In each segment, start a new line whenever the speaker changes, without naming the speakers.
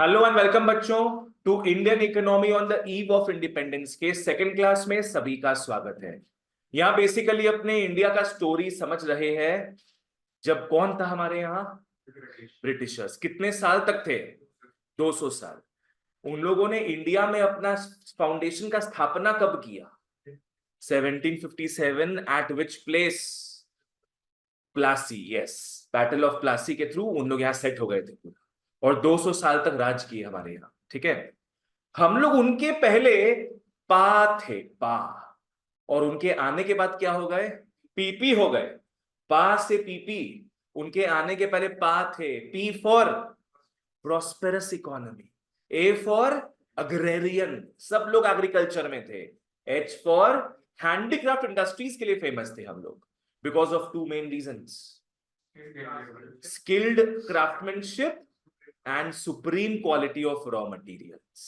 Hello and welcome बच्चों to Indian economy on the eve of independence के second class में सभी का स्वागत है। यहाँ बेसिकली अपने इंडिया का स्टोरी समझ रहे हैं। जब कौन था हमारे यहाँ? ब्रिटिशर्स। कितने साल तक थे? 200 साल। उन लोगों ने इंडिया में अपना फाउंडेशन का स्थापना कब किया? 1757 eight which place? Plassey. Yes, battle of Plassey के थ्रू उन लोग यहाँ सेट हो गए थे पूरा, और 200 साल तक राज किए हमारे यहाँ। ठीक है, हम लोग उनके पहले पा थे, पा, और उनके आने के बाद क्या हो गए? पीपी हो गए। पा से पीपी। उनके आने के पहले पा थे। P for prosperous economy, A for agrarian, सब लोग एग्रीकल्चर में थे। एच फॉर हैंडीक्राफ्ट इंडस्ट्रीज के लिए फेमस थे हम लोग, because of two main reasons: skilled craftsmanship and supreme quality of raw materials.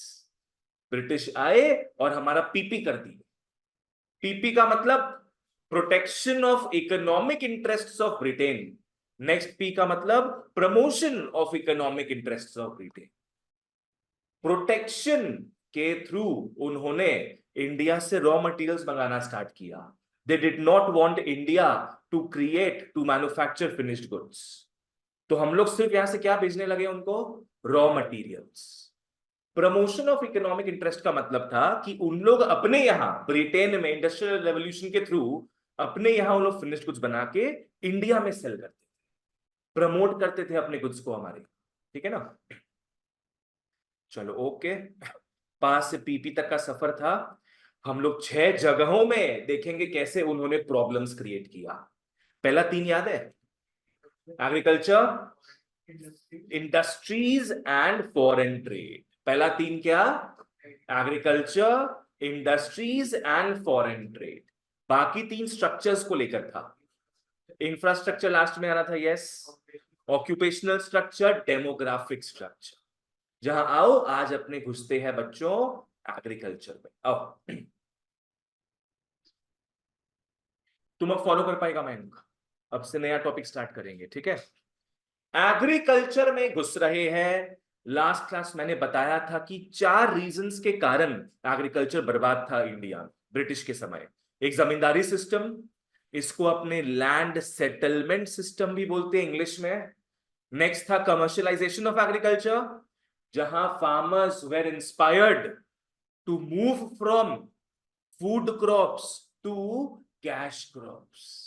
British आए और हमारा पीपी कर दी। पीपी का मतलब protection of economic interests of Britain. Next P का मतलब promotion of economic interests of Britain. Protection के थ्रू उन्होंने इंडिया से रॉ मटेरियल्स मंगाना स्टार्ट किया। They did not want India to manufacture finished goods. तो हम लोग सिर्फ यहां से क्या भेजने लगे उनको? Raw materials. Promotion of economic interest का मतलब था कि उन लोग अपने यहां ब्रिटेन में इंडस्ट्रियल रेवोल्यूशन के थ्रू अपने यहां उन लोग फिनिश्ड गुड्स बना के इंडिया में सेल करते थे, प्रमोट करते थे अपने गुड्स को हमारे। ठीक है ना? चलो ओके, पास से पीपी तक का सफर था। हम लोग 6 जगहों में देखेंगे कैसे उन्होंने प्रॉब्लम्स क्रिएट किया। पहला 3 याद है? Agriculture, industries and foreign trade. पहला 3 क्या? Agriculture, industries and foreign trade. बाकी 3 स्ट्रक्चर्स को लेकर था। इंफ्रास्ट्रक्चर लास्ट में आना था, yes. Occupational structure, demographic structure. जहां आओ आज अपने घुसते हैं बच्चों एग्रीकल्चर में। आओ, तुम अब फॉलो कर पाएगा मैं इनका। अब से नया टॉपिक स्टार्ट करेंगे, ठीक है? एग्रीकल्चर में घुस रहे हैं। लास्ट क्लास मैंने बताया था कि 4 रीजंस के कारण एग्रीकल्चर बर्बाद था इंडिया ब्रिटिश के समय। एक जमींदारी सिस्टम, इसको अपने लैंड सेटलमेंट सिस्टम भी बोलते हैं इंग्लिश में। नेक्स्ट था कमर्शियलाइजेशन ऑफ एग्रीकल्चर, जहां farmers were inspired to move from food crops to cash crops.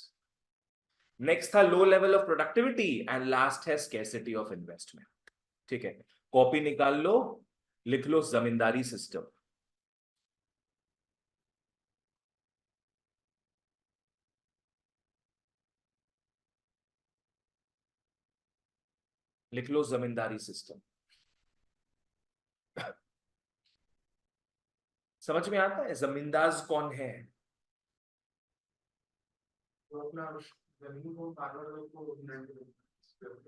Next था low level of productivity, and last है स्कैर्सिटी ऑफ इन्वेस्टमेंट। ठीक है, कॉपी निकाल लो, लिख लो जमींदारी सिस्टम। लिख लो जमींदारी सिस्टम। समझ में आता है जमींदार कौन है?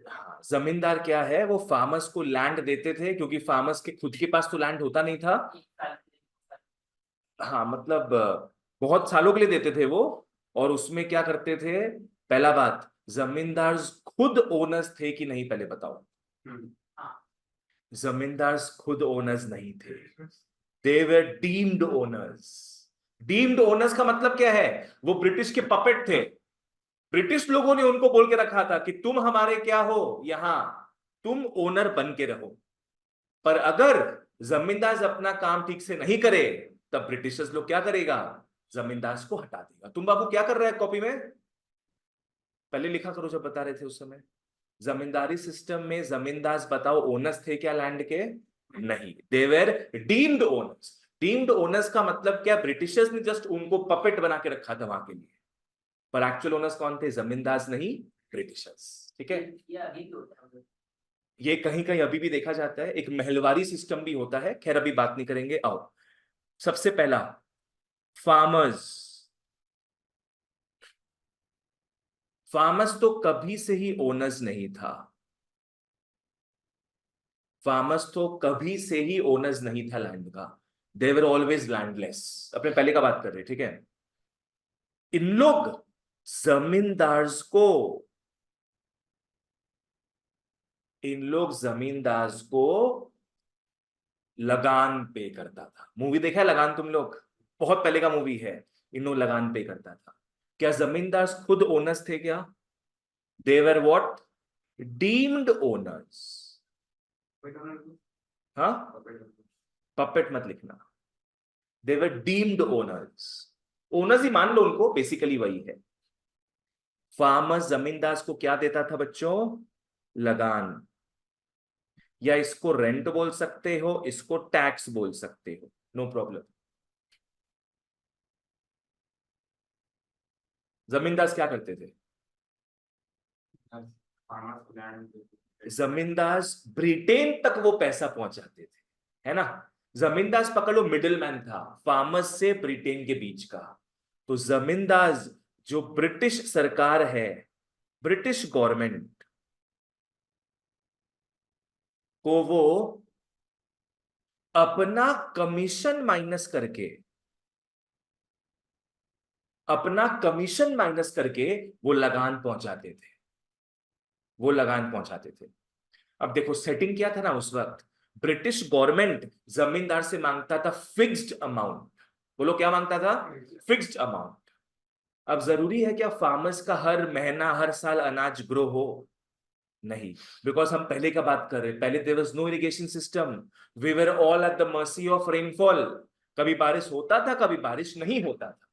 हाँ, जमींदार क्या है? वो फार्मर्स को लैंड देते थे, क्योंकि फार्मर्स के खुद के पास तो लैंड होता नहीं था। हाँ मतलब बहुत सालों के लिए देते थे वो। और उसमें क्या करते थे? पहला बात, जमींदार खुद ओनर्स थे कि नहीं, पहले बताओ। जमींदार खुद ओनर्स नहीं थे, they were deemed owners. Deemed owners का मतलब क्या है? वो ब्रिटिश के पपेट थे। ब्रिटिश लोगों ने उनको बोल के रखा था कि तुम हमारे क्या हो, यहां तुम ओनर बन के रहो। पर अगर जमींदार अपना काम ठीक से नहीं करे, तब ब्रिटिशर्स लोग क्या करेगा? जमींदार को हटा देगा। तुम बाबू क्या कर रहे हैं कॉपी में? पहले लिखा करो जब बता रहे थे उस समय। जमींदारी सिस्टम में जमींदार बताओ ओनर्स थे क्या लैंड के? नहीं, they were deemed owners. Deemed owners का मतलब क्या? ब्रिटिशर्स ने जस्ट उनको पपेट बना के रखा था वहां के लिए, पर एक्चुअल ओनर्स कौन थे? जमींदार नहीं, ब्रिटिशर्स। ठीक है, ये कहीं कहीं अभी भी देखा जाता है। एक महलवारी सिस्टम भी होता है, खैर अभी बात नहीं करेंगे। आओ, सबसे पहला फार्मर्स। फार्मर्स तो कभी से ही ओनर्स नहीं था। फार्मर्स तो कभी से ही ओनर्स नहीं था लैंड का। दे वर ऑलवेज लैंडलेस। अपने पहले का बात कर रहे, ठीक है? इन लोग जमींदार्स को इन लोग जमींदार्स को लगान पे करता था। मूवी देखा है लगान तुम लोग? बहुत पहले का मूवी है। इन्हों लगान पे करता था। क्या जमींदार खुद ओनर्स थे क्या? दे वर व्हाट? Deemed owners. हाँ, पपेट मत लिखना। दे वर डीम्ड ओनर्स। ओनर्स ही मान लो उनको, बेसिकली वही है। फार्मर्स जमींदार को क्या देता था बच्चों? लगान। या इसको रेंट बोल सकते हो, इसको टैक्स बोल सकते हो, नो प्रॉब्लम। जमींदार क्या करते थे? जमींदार ब्रिटेन तक वो पैसा पहुंचाते थे, है ना? जमींदार पकड़ लो मिडिल मैन था फार्मर्स से ब्रिटेन के बीच का। तो जमींदार जो ब्रिटिश सरकार है, ब्रिटिश गवर्नमेंट को वो अपना कमीशन माइनस करके, अपना कमीशन माइनस करके वो लगान पहुंचाते थे, वो लगान पहुंचाते थे। अब देखो सेटिंग क्या था ना उस वक्त। ब्रिटिश गवर्नमेंट जमींदार से मांगता था फिक्स्ड अमाउंट। बोलो क्या मांगता था? Fixed amount. अब जरूरी है क्या फार्मर्स का हर महीना हर साल अनाज ग्रो हो? नहीं। बिकॉज हम पहले का बात कर रहे हैं, पहले there was no irrigation system. We were all at the mercy of rainfall. कभी बारिश होता था, कभी बारिश नहीं होता था।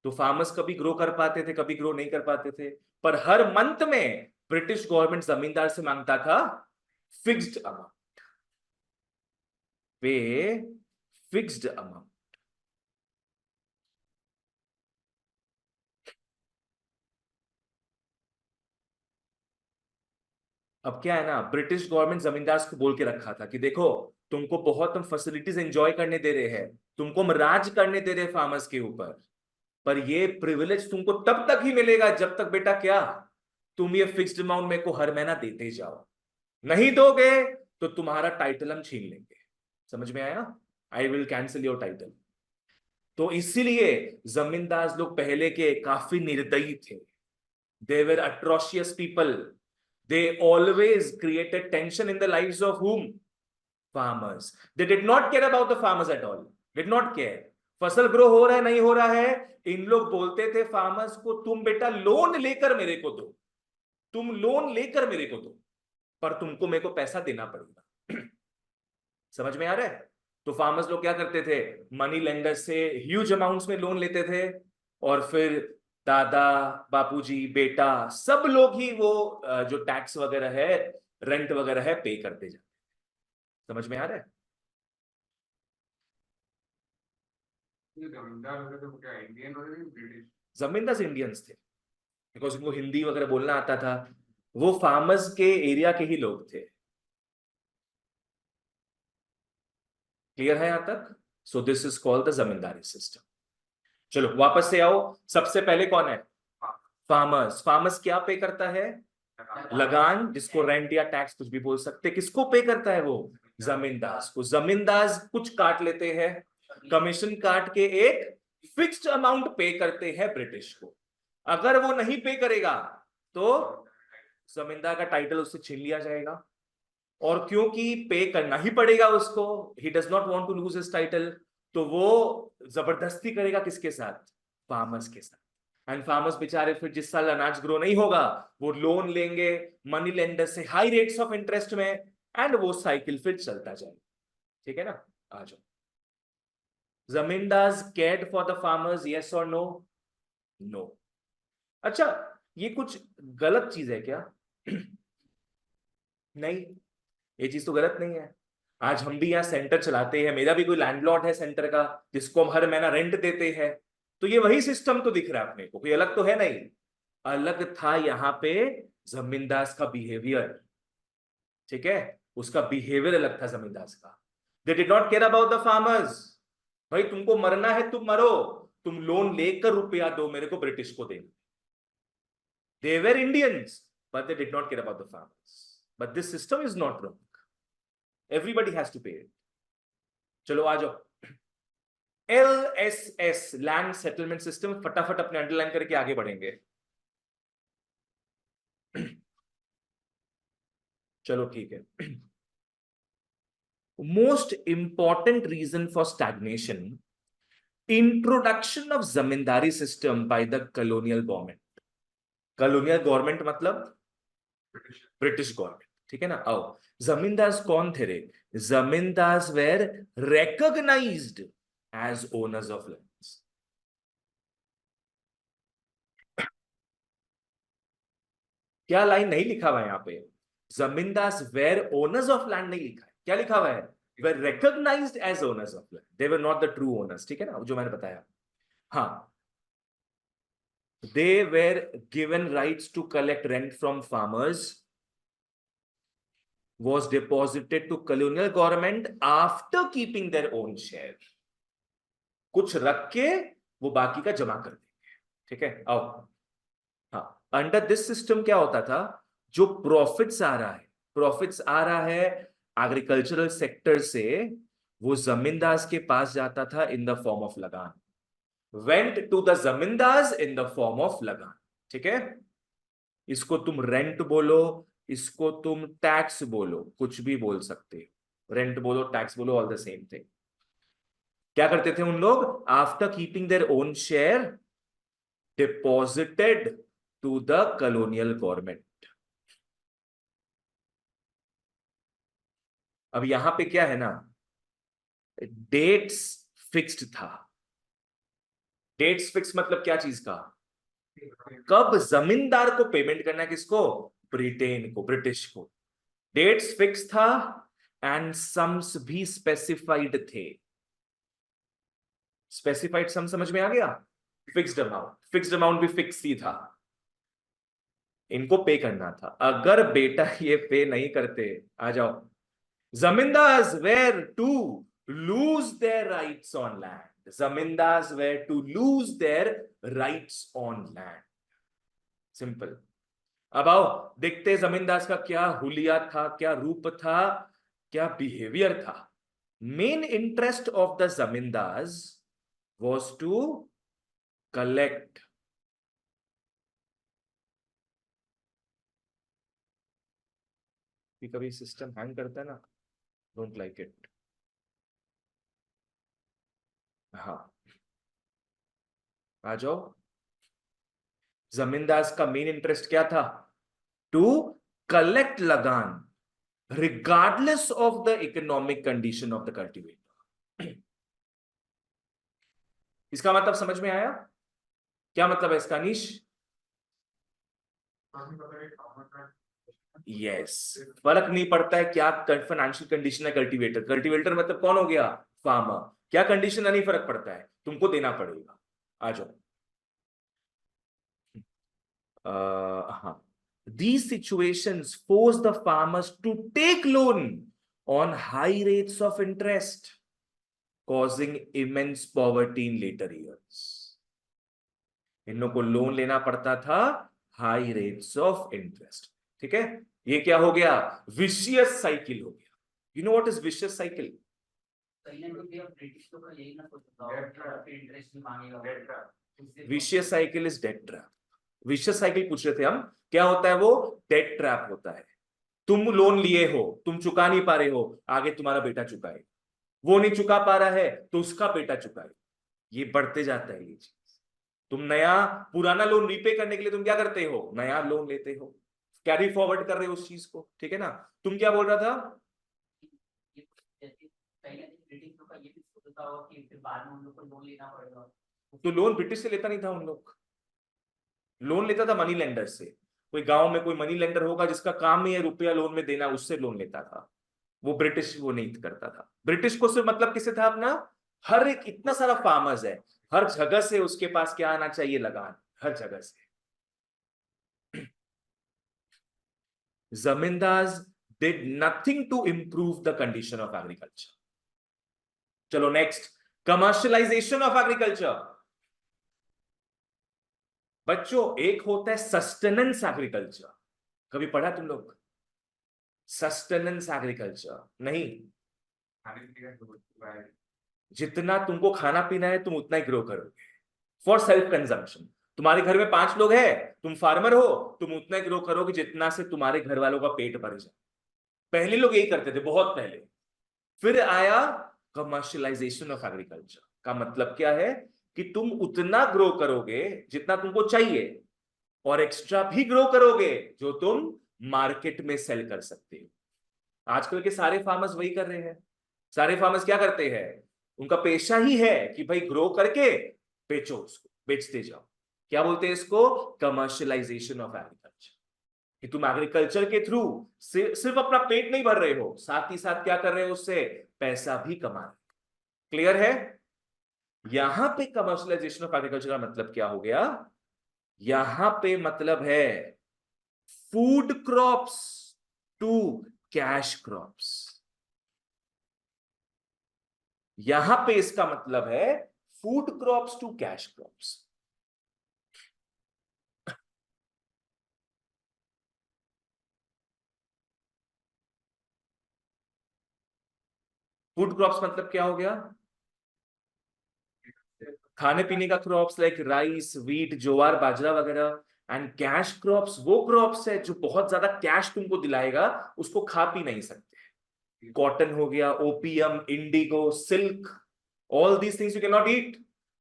तो फार्मर्स कभी ग्रो कर पाते थे, कभी ग्रो नहीं कर पाते थे। पर हर मंथ में ब्रिटिश गवर्नमेंट जमींदार से मांगता था फिक्स्ड अमाउंट। पे फिक्स्ड अमाउंट। अब क्या है ना, ब्रिटिश गवर्नमेंट जमींदार को बोल के रखा था कि देखो, तुमको बहुत हम फैसिलिटीज एंजॉय करने दे रहे हैं, तुमको हम राज करने दे रहे हैं फार्मर्स के ऊपर। पर ये प्रिविलेज तुमको तब तक ही मिलेगा जब तक बेटा क्या, तुम ये फिक्स्ड अमाउंट मेरे को हर महीना देते जाओ। नहीं दोगे तो तुम्हारा टाइटल हम छीन लेंगे। समझ में आया? I will cancel your title. तो इसीलिए जमींदार लोग पहले के काफी निर्दयी थे। They were atrocious people. They always created tension in the lives of whom? Farmers. They did not care about the farmers at all. Did not care. फसल grow हो रहा है नहीं हो रहा है, इन लोग बोलते थे फार्मर्स को, तुम बेटा लोन लेकर मेरे को दो, तुम लोन लेकर मेरे को दो, पर तुमको मेरे को पैसा देना पड़ेगा। समझ में आ रहा है? तो फार्मर्स लोग क्या करते थे? मनी लेंडर से ह्यूज अमाउंट्स में लोन लेते थे, और फिर दादा, बापूजी, बेटा, सब लोग ही वो जो टैक्स वगैरह है, रेंट वगैरह है, पे करते जाते। समझ में आ रहा है? जमींदार इंडियंस थे, बिकॉज उनको हिंदी वगैरह बोलना आता था। वो फार्मर्स के एरिया के ही लोग थे। क्लियर है यहां तक? So this is called the zamindari system. चलो वापस से आओ। सबसे पहले कौन है? फार्मर्स। फार्मर्स क्या पे करता है? लगान, जिसको रेंट या टैक्स कुछ भी बोल सकते। किसको पे करता है वो? जमींदार को। जमींदार कुछ काट लेते हैं, कमीशन काट के एक फिक्स्ड अमाउंट पे करते हैं ब्रिटिश को। अगर वो नहीं पे करेगा तो जमींदार का टाइटल उससे छीन लिया जाएगा। और क्योंकि पे करना ही पड़ेगा उसको, he does not want to lose his title, तो वो जबरदस्ती करेगा किसके साथ? फार्मर्स के साथ। एंड फार्मर्स बेचारे फिर जिस साल अनाज ग्रो नहीं होगा, वो लोन लेंगे मनी लेंडर से हाई रेट्स ऑफ इंटरेस्ट में, एंड वो साइकिल फिर चलता जाएगा। ठीक है ना? आ जाओ। Zamindar cared for the farmers, yes और नो? नो। अच्छा, ये कुछ गलत चीज है क्या? नहीं, ये चीज तो गलत नहीं है। आज हम भी यहाँ सेंटर चलाते हैं, मेरा भी कोई लैंडलॉर्ड है सेंटर का, जिसको हम हर महीना रेंट देते हैं। तो ये वही सिस्टम तो दिख रहा है अपने को, कोई अलग तो है नहीं। अलग था यहाँ पे जमींदार का बिहेवियर। ठीक है? उसका बिहेवियर अलग था जमींदार का। दे did not care about the farmers. भाई तुमको मरना है तुम मरो, तुम लोन लेकर रुपया दो मेरे को ब्रिटिश को देना। They were Indians, but they did not care about the farmers. But this system is not wrong. Everybody has to pay it. चलो आ जाओ। LSS, land settlement system. फटाफट अपने अंडरलाइन करके आगे बढ़ेंगे। चलो ठीक है। Most important reason for stagnation, introduction of zamindari system by the colonial government. colonial government मतलब ब्रिटिश गवर्नमेंट, ठीक है ना। आओ, जमींदार कौन थे रे? Zamindar were recognised as owners of lands. क्या लाइन नहीं लिखा हुआ है यहाँ पे? जमींदार वेर ओनर्स ऑफ लैंड नहीं लिखा है, क्या लिखा हुआ है? Were recognised as owners of land, they were not the true owners, ठीक है ना, जो मैंने बताया। हाँ, they were given rights to collect rent from farmers, was deposited to colonial government after keeping their own share. कुछ रख के वो बाकी का जमा कर देंगे, ठीक है। आओ, हाँ, अंडर दिस सिस्टम क्या होता था? जो प्रॉफिट्स आ रहा है, प्रॉफिट्स आ रहा है एग्रीकल्चरल सेक्टर से, वो जमींदार के पास जाता था इन द फॉर्म ऑफ लगान, वेंट टू द जमींदार इन द फॉर्म ऑफ लगान, ठीक है। इसको तुम रेंट बोलो, इसको तुम टैक्स बोलो, कुछ भी बोल सकते हो, रेंट बोलो, टैक्स बोलो, ऑल द सेम थिंग। क्या करते थे उन लोग? After keeping their own share, deposited to the colonial government. अब यहां पे क्या है ना, डेट्स फिक्स्ड था। डेट्स फिक्स मतलब क्या चीज का? कब जमींदार को पेमेंट करना है, किसको? ब्रिटेन को, ब्रिटिश को। डेट्स फिक्स था एंड सम्स भी स्पेसिफाइड थे। स्पेसिफाइड सम समझ में आ गया? फिक्स्ड अमाउंट, फिक्स्ड अमाउंट भी फिक्स ही था, इनको पे करना था। अगर बेटा ये पे नहीं करते, आ जाओ, zamindars were to lose their rights on land, zamindars were to lose their rights on land, simple. अब आओ देखते जमींदार का क्या हुलिया था, क्या रूप था, क्या बिहेवियर था। Main interest of the zamindars was to collect कभी सिस्टम हैंग करता है ना, डोंट लाइक इट। हाँ, आ जाओ, जमींदार का मेन इंटरेस्ट क्या था? टू कलेक्ट लगान regardless of the economic condition of the cultivator. इसका मतलब समझ में आया? क्या मतलब है इसका नीश? यस, फर्क नहीं पड़ता है क्या फाइनेंशियल कंडीशन है कल्टीवेटर। कल्टीवेटर मतलब कौन हो गया? फार्मर। क्या कंडीशन है, नहीं फर्क पड़ता है, तुमको देना पड़ेगा। आ जाओ, हाँ, these situations force the farmers to take loan on high rates of interest, causing immense poverty in later years. इन लोगों को लोन लेना पड़ता था हाई रेट्स ऑफ इंटरेस्ट, ठीक है। ये क्या हो गया? विशियस साइकिल हो गया। You know what is vicious cycle? Vicious cycle is debt trap. Vicious cycle पूछ रहे थे हम, क्या होता है वो? डेट ट्रैप होता है। तुम लोन लिए हो, तुम चुका नहीं पा रहे हो, आगे तुम्हारा बेटा चुकाए, वो नहीं चुका पा रहा है तो उसका बेटा चुकाए, ये बढ़ते जाता है ये चीज। तुम नया पुराना लोन रीपे करने के लिए तुम क्या करते हो? नया लोन लेते हो, कैरी फॉरवर्ड कर रहे हो उस चीज को, ठीक है ना। तुम क्या बोल रहा था? तो लोन ब्रिटिश से लेता नहीं था उन लोग, लोन लेता था मनी लेंडर से। कोई गांव में कोई मनी लेंडर होगा जिसका काम ही है रुपया लोन में देना, उससे लोन लेता था। वो ब्रिटिश वो नहीं करता था। ब्रिटिश को सिर्फ मतलब किससे था अपना? हर एक, इतना सारा फार्मर्स है, हर जगह से उसके पास क्या आना चाहिए? लगान, हर जगह से। Zamindar did nothing to improve the condition of agriculture. चलो नेक्स्ट, कमर्शियलाइजेशन ऑफ एग्रीकल्चर। बच्चों एक होता है सस्टेनेंस एग्रीकल्चर, कभी पढ़ा तुम लोग? सस्टेनेंस एग्रीकल्चर नहीं, जितना तुमको खाना पीना है तुम उतना ही ग्रो करोगे फॉर सेल्फ कंजम्पशन। तुम्हारे घर में 5 लोग हैं, तुम फार्मर हो, तुम उतना ही ग्रो करोगे जितना से तुम्हारे घर वालों का पेट भर जाए। पहले लोग यही करते थे, बहुत पहले। फिर आया कमर्शियलाइजेशन ऑफ एग्रीकल्चर। का मतलब क्या है कि तुम उतना ग्रो करोगे जितना तुमको चाहिए, और एक्स्ट्रा भी ग्रो करोगे जो तुम मार्केट में सेल कर सकते हो। आजकल के सारे फार्मर्स वही कर रहे हैं। सारे फार्मर्स क्या करते हैं, उनका पेशा ही है कि भाई ग्रो करके बेचो, उसको बेचते जाओ। क्या बोलते हैं इसको, कमर्शियलाइजेशन ऑफ एग्रीकल्चर। कि तुम एग्रीकल्चर के थ्रू सिर्फ अपना पेट नहीं भर रहे हो, साथ ही साथ क्या कर रहे हो, उससे पैसा भी कमा रहे हो। क्लियर है? यहां पे कमर्शियलाइजेशन ऑफ एग्रीकल्चर का मतलब क्या हो गया, यहां पे मतलब है food crops to cash crops. यहां पे इसका मतलब है food crops to cash crops. Food crops मतलब क्या हो गया, खाने पीने का crops like rice, wheat, jowar, bajra वगैरह। एंड कैश क्रॉप्स वो क्रॉप्स है जो बहुत ज्यादा कैश तुमको दिलाएगा, उसको खा पी नहीं सकते। कॉटन हो गया, opium, indigo, silk, all these things you can not eat,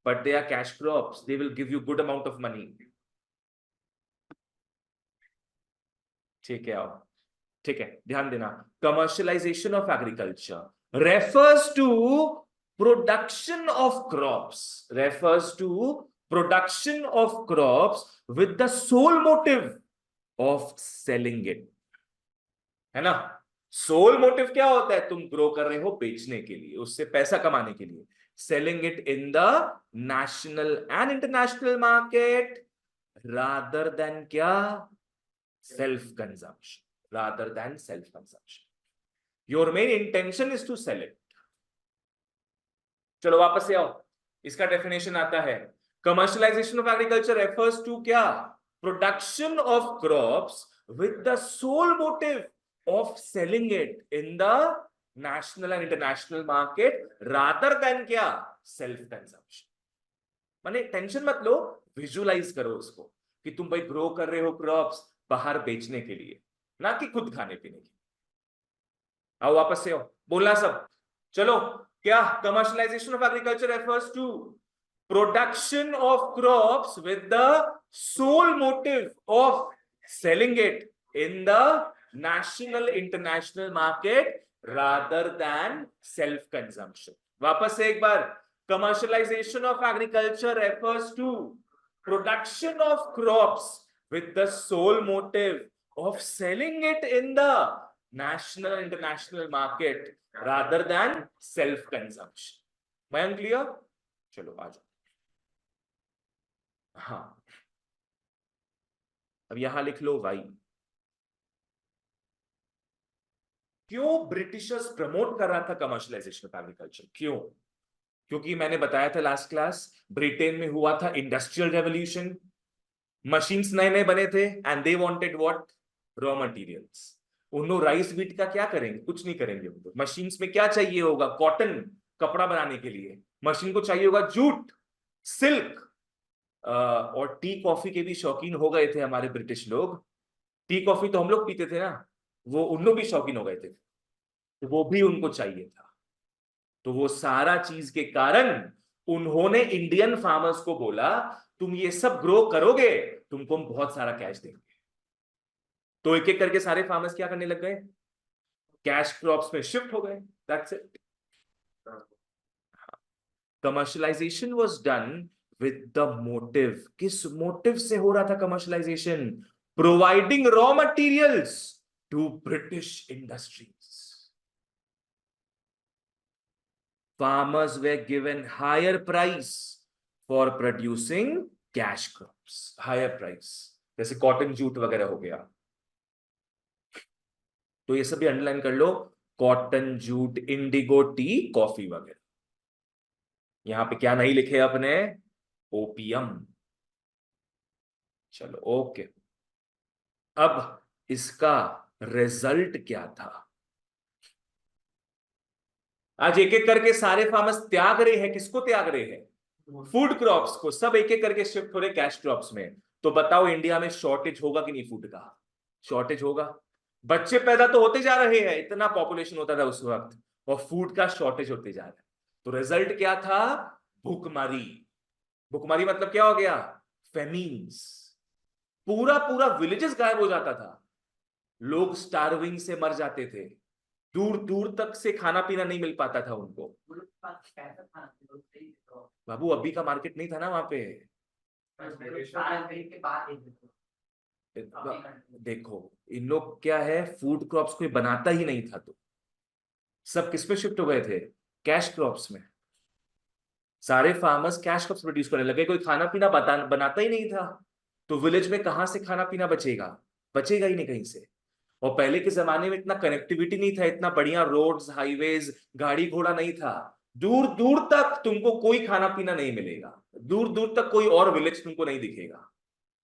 but they are cash crops, they will give you good amount of money. ठीक है, आओ। ठीक है, ध्यान देना, commercialisation of agriculture refers to production of crops, refers to production of crops with the sole motive of selling it. है ना? Soul motive क्या होता है, तुम ग्रो कर रहे हो बेचने के लिए, उससे पैसा कमाने के लिए। Selling it in the national and international market rather than क्या, self consumption, rather than self consumption. Your main intention is to sell it. चलो वापस से आओ, इसका डेफिनेशन आता है, commercialisation of agriculture refers to क्या, production of crops with the sole motive of selling it in the national and international market rather than क्या, self consumption. माने टेंशन मत लो, विजुअलाइज करो उसको कि तुम भाई ग्रो कर रहे हो क्रॉप्स बाहर बेचने के लिए, ना कि खुद खाने पीने की। आओ वापस से आओ, बोलना सब। चलो, क्या, commercialisation of agriculture refers to production of crops with the sole motive of selling it in the national international market rather than self consumption. वापस से एक बार, commercialisation of agriculture refers to production of crops with the sole motive of selling it in the national and international market rather than self consumption. Mayank clear? चलो आ जाओ। हाँ, अब यहां लिख लो वाई। क्यों ब्रिटिशर्स प्रमोट कर रहा था कमर्शियलाइजेशन ऑफ एग्रीकल्चर, क्यों? क्योंकि मैंने बताया था लास्ट क्लास, ब्रिटेन में हुआ था इंडस्ट्रियल रेवोल्यूशन, मशीन्स नए नए बने थे, and they wanted what, raw materials. उन लोग राइस व्हीट का क्या करेंगे, कुछ नहीं करेंगे। उनको मशीन्स में क्या चाहिए होगा, कॉटन, कपड़ा बनाने के लिए मशीन को चाहिए होगा जूट, सिल्क, और टी कॉफी के भी शौकीन हो गए थे हमारे ब्रिटिश लोग। टी कॉफी तो हम लोग पीते थे ना, वो उन लोग भी शौकीन हो गए थे, तो वो भी उनको चाहिए था। तो वो सारा चीज के कारण उन्होंने इंडियन फार्मर्स को बोला, तुम ये सब ग्रो करोगे, तुमको हम बहुत सारा कैश देंगे। तो एक एक करके सारे फार्मर्स क्या करने लग गए, कैश क्रॉप्स में शिफ्ट हो गए। That's it. Commercialisation was done with the motive, किस मोटिव से हो रहा था commercialisation, providing raw materials to British industries. Farmers were given higher price for producing cash crops, higher price, जैसे कॉटन, जूट वगैरह हो गया। तो ये सब भी अंडरलाइन कर लो, cotton, jute, indigo, tea, coffee वगैरह। यहां पे क्या नहीं लिखे अपने, ओपियम। चलो ओके, अब इसका रिजल्ट क्या था। आज एक एक करके सारे फार्मर्स त्याग रहे हैं, किसको त्याग रहे हैं, फूड क्रॉप्स को। सब एक एक करके शिफ्ट हो रहे कैश क्रॉप्स में। तो बताओ इंडिया में शॉर्टेज होगा कि नहीं, फूड का शॉर्टेज होगा। बच्चे पैदा तो होते जा रहे हैं, इतना पॉपुलेशन होता था उस वक्त, और फूड का शॉर्टेज होते जा रहा है। तो रिजल्ट क्या था? भूखमरी। भूखमरी मतलब क्या हो गया? फेमीन्स। पूरा पूरा विलेजेस गायब हो जाता था, लोग स्टार्विंग से मर जाते थे, दूर दूर तक से खाना पीना नहीं मिल पाता था उनको। बाबू अभी का मार्केट नहीं था ना वहां पे। देखो इन लोग क्या है, फूड क्रॉप्स कोई बनाता ही नहीं था, तो सब किस पे शिफ्ट हो गए थे? कैश क्रॉप्स में। सारे फार्मर्स कैश क्रॉप्स प्रोड्यूस करने लगे, कोई खाना पीना बनाता ही नहीं था। तो विलेज में कहां से खाना पीना बचेगा? बचेगा ही नहीं कहीं से। और पहले के जमाने में इतना कनेक्टिविटी नहीं था, इतना बढ़िया रोड्स हाईवेज गाड़ी घोड़ा नहीं था। दूर दूर तक तुमको कोई खाना पीना नहीं मिलेगा, दूर दूर तक कोई और विलेज तुमको नहीं दिखेगा।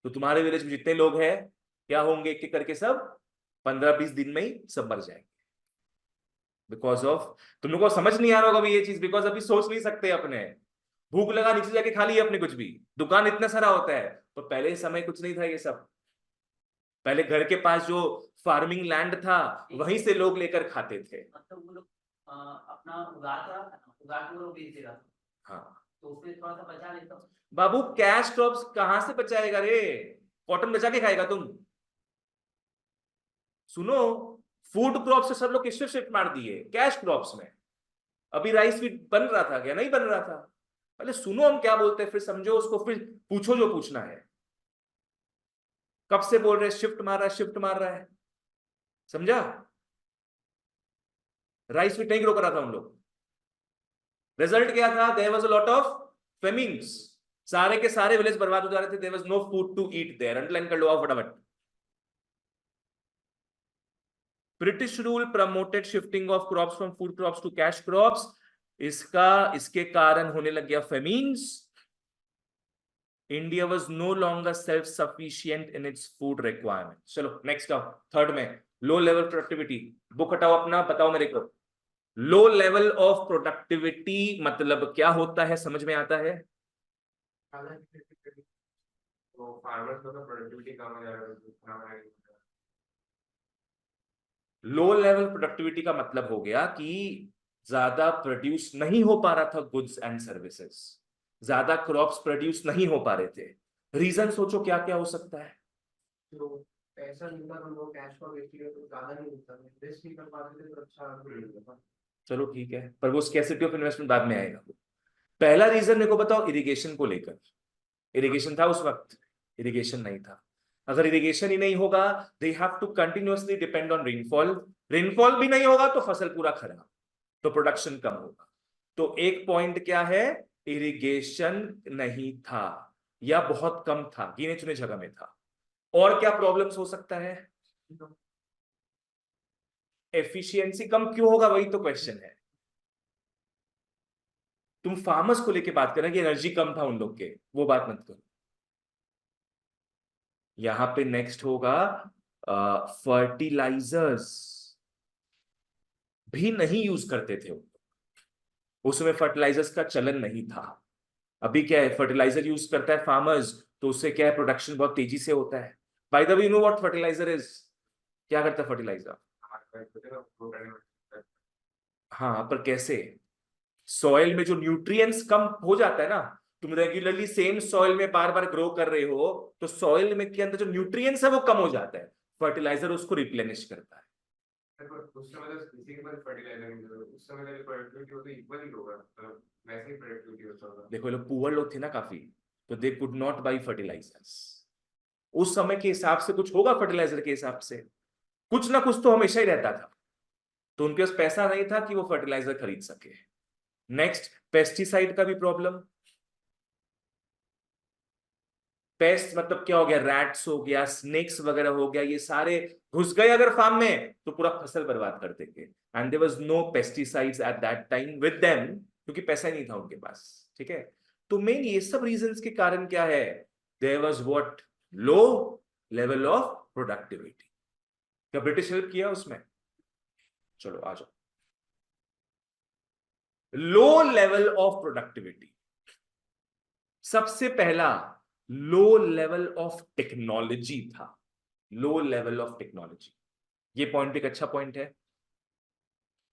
तो तुम्हारे विलेज में जितने लोग हैं, क्या होंगे एक एक करके? सब 15-20 दिन में ही सब मर जाएंगे। बिकॉज ऑफ, तुम लोग को समझ नहीं आ रहा होगा अभी ये चीज, बिकॉज अभी सोच नहीं सकते अपने। भूख लगा नीचे जाके खा लिया अपने कुछ भी, दुकान इतना सारा होता है। तो पहले समय कुछ नहीं था ये सब। पहले घर के पास जो फार्मिंग लैंड था वहीं से लोग लेकर खाते थे।
मतलब वो लोग अपना उगा के वो लोग बेच दे रहा था।
हाँ
तो उसमें थोड़ा सा बचा लेता।
बाबू कैश क्रॉप्स कहां से बचाएगा रे? कॉटन बचा के खाएगा तुम? सुनो, फूड क्रॉप से सब लोग किससे शिफ्ट मार दिए? कैश क्रॉप्स में। अभी राइस भी बन रहा था क्या? नहीं बन रहा था। पहले सुनो हम क्या बोलते हैं, फिर समझो उसको, फिर पूछो जो पूछना है। कब से बोल रहे शिफ्ट मार रहा है, शिफ्ट मार रहा है? समझा? राइस भी नहीं ग्रो करा था हम लोग। रिजल्ट क्या था? There was a lot of famines. सारे के सारे विलेज बर्बाद हो जा रहे थे। There was no food to eat there. Underline कर लो आप फटाफट। British rule promoted shifting of crops from food crops to cash crops. इसके कारण होने लग गया famines. India was no longer self sufficient in its food requirement. चलो नेक्स्ट आओ, थर्ड में लो लेवल प्रोडक्टिविटी। बुक हटाओ अपना, बताओ मेरे को लो लेवल ऑफ प्रोडक्टिविटी मतलब क्या होता है, समझ में आता है?
तो फार्मर्स को तो प्रोडक्टिविटी कम हो जाएगा।
लो लेवल प्रोडक्टिविटी का मतलब हो गया कि ज्यादा प्रोड्यूस नहीं हो पा रहा था गुड्स एंड सर्विसेज, ज्यादा क्रॉप्स प्रोड्यूस नहीं हो पा रहे थे। रीजन सोचो क्या क्या हो सकता है?
तो पैसा मिलता तो लोग कैश फ्लो बेचते तो ज्यादा नहीं मिलता, इन्वेस्ट नहीं कर पाते थे तो अच्छा मिलता।
चलो ठीक है, पर वो स्कैसिटी ऑफ इन्वेस्टमेंट बाद में आएगा। पहला रीजन मेरे को बताओ, इरिगेशन को लेकर। इरिगेशन था उस वक्त? इरिगेशन नहीं था। अगर इरिगेशन ही नहीं होगा, they have to continuously depend on rainfall. Rainfall भी नहीं होगा तो फसल पूरा खराब, तो प्रोडक्शन कम होगा। तो एक पॉइंट क्या है, इरिगेशन नहीं था या बहुत कम था, गिने चुने जगह में था। और क्या प्रॉब्लम्स हो सकता है? एफिशिएंसी कम क्यों होगा, वही तो क्वेश्चन है। तुम फार्मर्स को लेके बात कर रहे हैं कि एनर्जी कम था उन लोग के, वो बात मत करो। यहां पे नेक्स्ट होगा फर्टिलाइजर्स भी नहीं यूज करते थे उसमें, फर्टिलाइजर्स का चलन नहीं था। अभी क्या है, फर्टिलाइजर यूज करता है फार्मर्स, तो उससे क्या है, प्रोडक्शन बहुत तेजी से होता है। By the way, you know what fertiliser is? क्या करता है फर्टिलाइजर? हाँ पर कैसे? सॉइल में जो न्यूट्रिएंट्स कम हो जाता है ना, तुम रेगुलरली सेम सॉइल में बार बार ग्रो कर रहे हो, तो सॉइल में के अंदर जो न्यूट्रिएंट्स है वो कम हो जाता है। फर्टिलाइजर उसको रिप्लेनिश करता है।
उस समय तो किसी के पास फर्टिलाइजर नहीं था, उस समय का प्रोडक्टिविटी होता इक्वल ही होगा, मतलब वैसे ही प्रोडक्टिविटी होता होगा।
देखो ये लोग पुअर लोग थे ना काफी, तो they could not buy fertilisers. उस समय के हिसाब से कुछ होगा, फर्टिलाइजर के हिसाब से कुछ ना कुछ तो हमेशा ही रहता था, तो उनके पास पैसा नहीं था कि वो फर्टिलाइजर खरीद सके। नेक्स्ट, पेस्टिसाइड का भी प्रॉब्लम। पेस्ट मतलब क्या हो गया, रैट्स हो गया, स्नेक्स वगैरह हो गया, ये सारे घुस गए अगर फार्म में तो पूरा फसल बर्बाद कर देंगे। And there was no pesticides at that time with them, क्योंकि पैसा ही नहीं था उनके पास। ठीक है, तो मेन ये सब रीजंस के कारण क्या है, there was what, low level of productivity. क्या ब्रिटिश हेल्प किया उसमें? चलो आ जाओ। लो लेवल ऑफ प्रोडक्टिविटी, सबसे पहला लो लेवल ऑफ टेक्नोलॉजी था। लो लेवल ऑफ टेक्नोलॉजी, ये पॉइंट एक अच्छा पॉइंट है।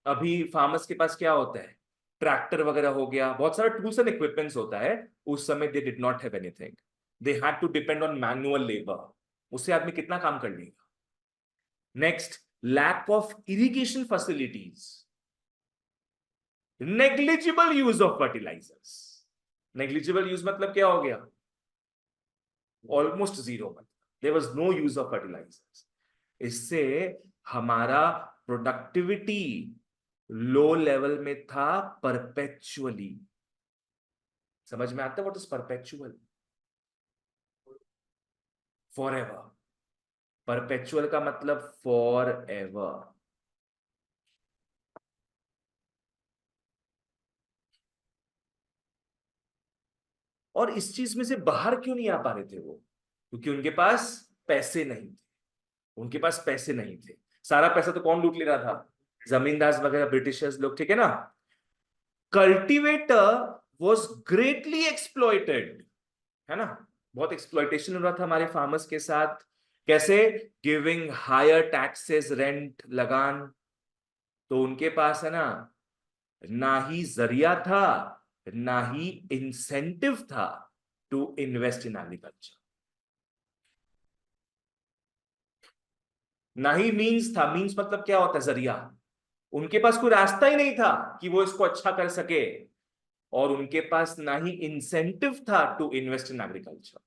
अभी फार्मर्स के पास क्या होता है, ट्रैक्टर वगैरह हो गया, बहुत सारा टूल्स एंड इक्विपमेंट्स होता है। उस समय they did not have anything, they had to depend on manual labour. उससे आदमी कितना काम कर लेगा। Next, lack of irrigation facilities, negligible use of fertilisers. Negligible use मतलब क्या हो गया, ऑलमोस्ट जीरो, मतलब there was no use of fertilisers. इससे हमारा प्रोडक्टिविटी लो लेवल में था परपेचुअली। समझ में आता है what is perpetual? For ever. Perpetual का मतलब फॉर एवर। और इस चीज में से बाहर क्यों नहीं आ पा रहे थे वो? क्योंकि उनके पास पैसे नहीं थे। उनके पास पैसे नहीं थे। सारा पैसा तो कौन लूट ले रहा था? जमींदार वगैरह, ब्रिटिशर्स लोग, ठीक है ना। कल्टीवेटर वॉज ग्रेटली एक्सप्लॉइटेड, है ना। बहुत एक्सप्लॉइटेशन हो रहा था हमारे फार्मर्स के साथ। कैसे? गिविंग हायर टैक्सेस, रेंट, लगान। तो उनके पास है ना ही जरिया था, ना ही इंसेंटिव था टू इन्वेस्ट इन एग्रीकल्चर। ना ही मींस था। मींस मतलब क्या होता है? जरिया। उनके पास कोई रास्ता ही नहीं था कि वो इसको अच्छा कर सके। और उनके पास ना ही इंसेंटिव था to invest in agriculture.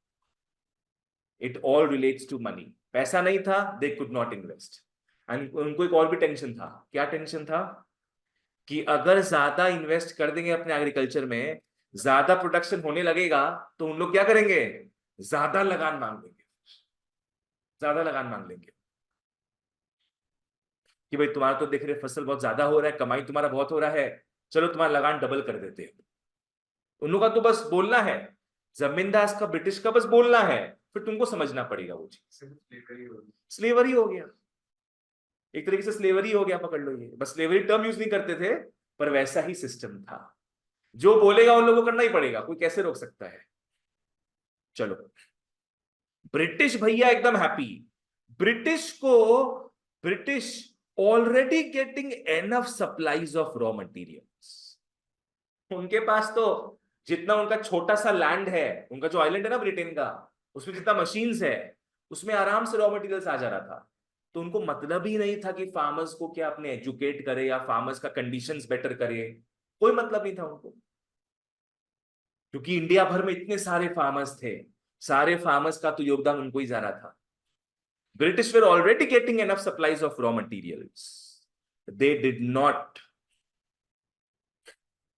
It all relates to money. पैसा नहीं था, they could not invest. And उनको एक और भी टेंशन था। क्या टेंशन था? कि अगर ज्यादा इन्वेस्ट कर देंगे अपने एग्रीकल्चर में, ज्यादा प्रोडक्शन होने लगेगा, तो उन लोग क्या करेंगे? ज्यादा लगान मांग लेंगे। ज्यादा लगान मांग लेंगे कि भाई तुम्हारा तो देख रहे फसल बहुत ज्यादा हो रहा है, कमाई तुम्हारा बहुत हो रहा है, चलो तुम्हारा लगान डबल कर देते हैं। उन लोगों का तो बस बोलना है, जमींदार का, ब्रिटिश का बस बोलना है, फिर तुमको समझना पड़ेगा वो चीज। स्लेवरी हो गया, एक तरीके से स्लेवरी हो गया, पकड़ लो ये। बस स्लेवरी टर्म यूज नहीं करते थे, पर वैसा ही सिस्टम था। जो बोलेगा उन लोगों को करना ही पड़ेगा, कोई कैसे रोक सकता है। चलो, ब्रिटिश भैया एकदम happy. British already getting enough supplies of raw materials. उनके पास तो जितना उनका छोटा सा लैंड है, उनका जो आइलैंड है ना ब्रिटेन का, उसमें जितना मशीन्स है, उसमें आराम से रॉ मटेरियल्स आ जा रहा था। तो उनको मतलब ही नहीं था कि फार्मर्स को क्या अपने एजुकेट करे या फार्मर्स का कंडीशंस बेटर करे। कोई मतलब नहीं था उनको, क्योंकि इंडिया भर में इतने सारे फार्मर्स थे। सारे फार्मर्स का तो योगदान उनको ही जा रहा था। British were already getting enough supplies of raw materials. They did not,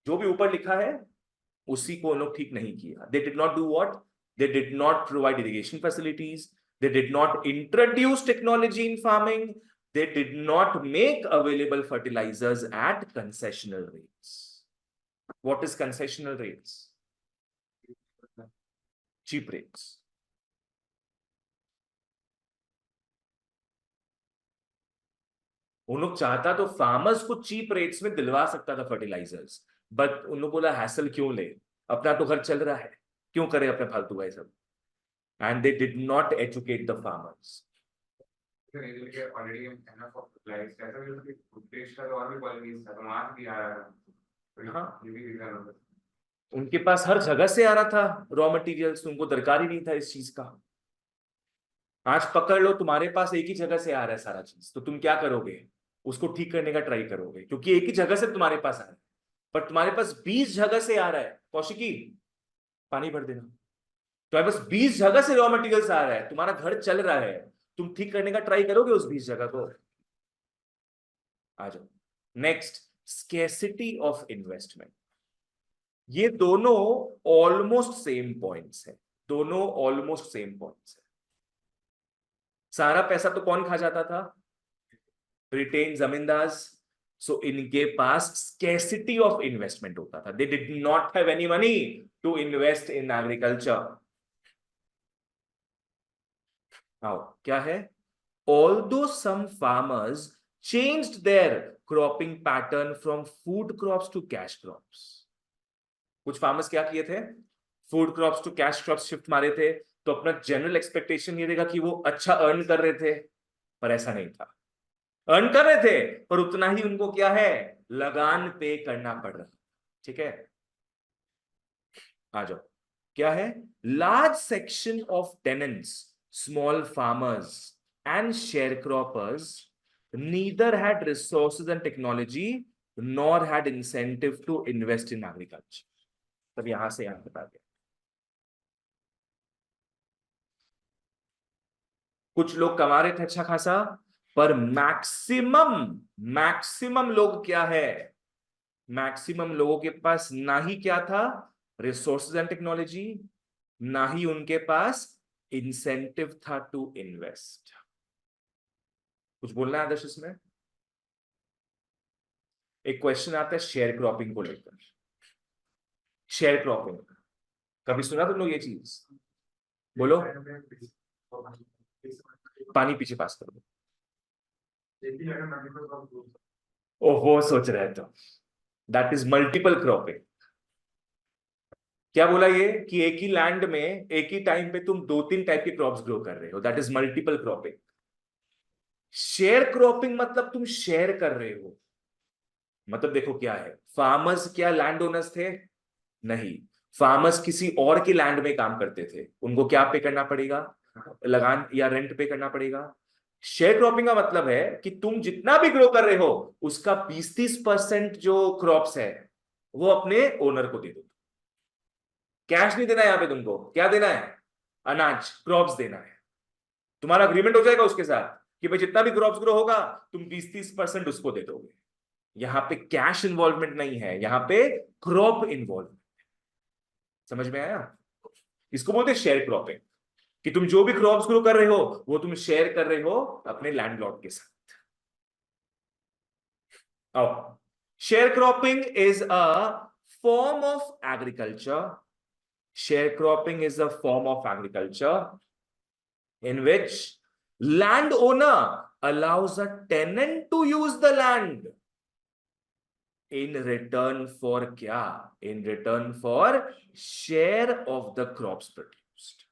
जो भी ऊपर लिखा है उसी को उन लोग ठीक नहीं किया। They did not do what? They did not provide irrigation facilities, they did not introduce technology in farming, they did not make available fertilizers at concessional rates. What is concessional rates? Cheap rates. उन लोग चाहता तो farmers को cheap rates में दिलवा सकता था fertilisers, but उन लोग बोला हैसल क्यों ले, अपना तो घर चल रहा है, क्यों करे अपने फालतू का सब। And they did not educate the farmers.
Already enough of supplies, ऐसा भी कि ब्रिटिश का और भी कॉलोनीज था, तो वहां से भी आ रहा था।
हाँ,
ये भी रीजन होता है।
उनके पास हर जगह से आ रहा था रॉ मटेरियल्स, उनको दरकार ही नहीं था इस चीज का। आज पकड़ लो, तुम्हारे पास एक ही जगह से आ रहा है सारा चीज, तो तुम क्या करोगे? उसको ठीक करने का ट्राई करोगे, क्योंकि एक ही जगह से तुम्हारे पास आ रहा है। पर तुम्हारे पास 20 जगह से आ रहा है, कौशिकी पानी भर देना। तुम्हारे पास 20 जगह से रॉ मटेरियल्स आ रहा है, तुम्हारा घर चल रहा है, तुम ठीक करने का ट्राई करोगे उस 20 जगह को? आ जाओ। Next, scarcity of investment. ये दोनों ऑलमोस्ट सेम पॉइंट्स है। दोनों ऑलमोस्ट सेम पॉइंट्स है। सारा पैसा तो कौन खा जाता था? ब्रिटेन, जमींदार। सो इनके पास स्केर्सिटी ऑफ इन्वेस्टमेंट होता था। They did not have any money to invest in agriculture. आओ, क्या है? Although some farmers changed their cropping pattern from food crops to cash crops. कुछ फार्मर्स क्या किए थे? Food crops to cash crops shift मारे थे। तो अपना जनरल एक्सपेक्टेशन ये देगा कि वो अच्छा अर्न कर रहे थे, पर ऐसा नहीं था। अर्न कर रहे थे, पर उतना ही उनको क्या है, लगान पे करना पड़ रहा। ठीक है, आ जाओ। क्या है, large section of tenants, small farmers and sharecroppers neither had resources and technology nor had incentive to invest in agriculture. तब यहां से यहां बता दिया, कुछ लोग कमा रहे थे अच्छा खासा, पर मैक्सिमम मैक्सिमम लोग क्या है, मैक्सिमम लोगों के पास ना ही क्या था, रिसोर्सेज एंड टेक्नोलॉजी, ना ही उनके पास इंसेंटिव था टू इन्वेस्ट। कुछ बोलना है आदर्श इसमें? एक क्वेश्चन आता है शेयर क्रॉपिंग को लेकर। शेयर क्रॉपिंग कभी सुना तुम लोग ये चीज? बोलो, पानी पीछे पास कर दो। ओहो, सोच रहे तो दैट इज मल्टीपल क्रॉपिंग। क्या बोला ये, कि एक ही लैंड में एक ही टाइम पे तुम 2-3 टाइप के क्रॉप्स ग्रो कर रहे हो, that is multiple cropping. Share cropping मतलब तुम शेयर कर रहे हो, मतलब देखो क्या है, फार्मर्स क्या लैंड ओनर्स थे? नहीं, फार्मर्स किसी और के लैंड में काम करते थे, उनको क्या पे करना पड़ेगा, लगान या रेंट पे करना पड़ेगा। शेयर क्रॉपिंग का मतलब है कि तुम जितना भी ग्रो कर रहे हो उसका 20-30% जो क्रॉप्स है वो अपने ओनर को दे दो। कैश नहीं देना है यहां पे तुमको, क्या देना है, अनाज, क्रॉप्स देना है। तुम्हारा अग्रीमेंट हो जाएगा उसके साथ कि भाई जितना भी क्रॉप्स ग्रो होगा तुम 20-30% उसको दे दोगे। यहां पे कैश इन्वॉल्वमेंट नहीं है, यहां पे क्रॉप इन्वॉल्वमेंट। समझ में आया? इसको बोलते हैं शेयर क्रॉपिंग, कि तुम जो भी क्रॉप्स ग्रो कर रहे हो वो तुम शेयर कर रहे हो अपने लैंडलॉर्ड के साथ। अब share cropping is a form of agriculture, sharecropping is a form of agriculture in which landowner allows a tenant to use the land in return for क्या, in return for share of the crops produced,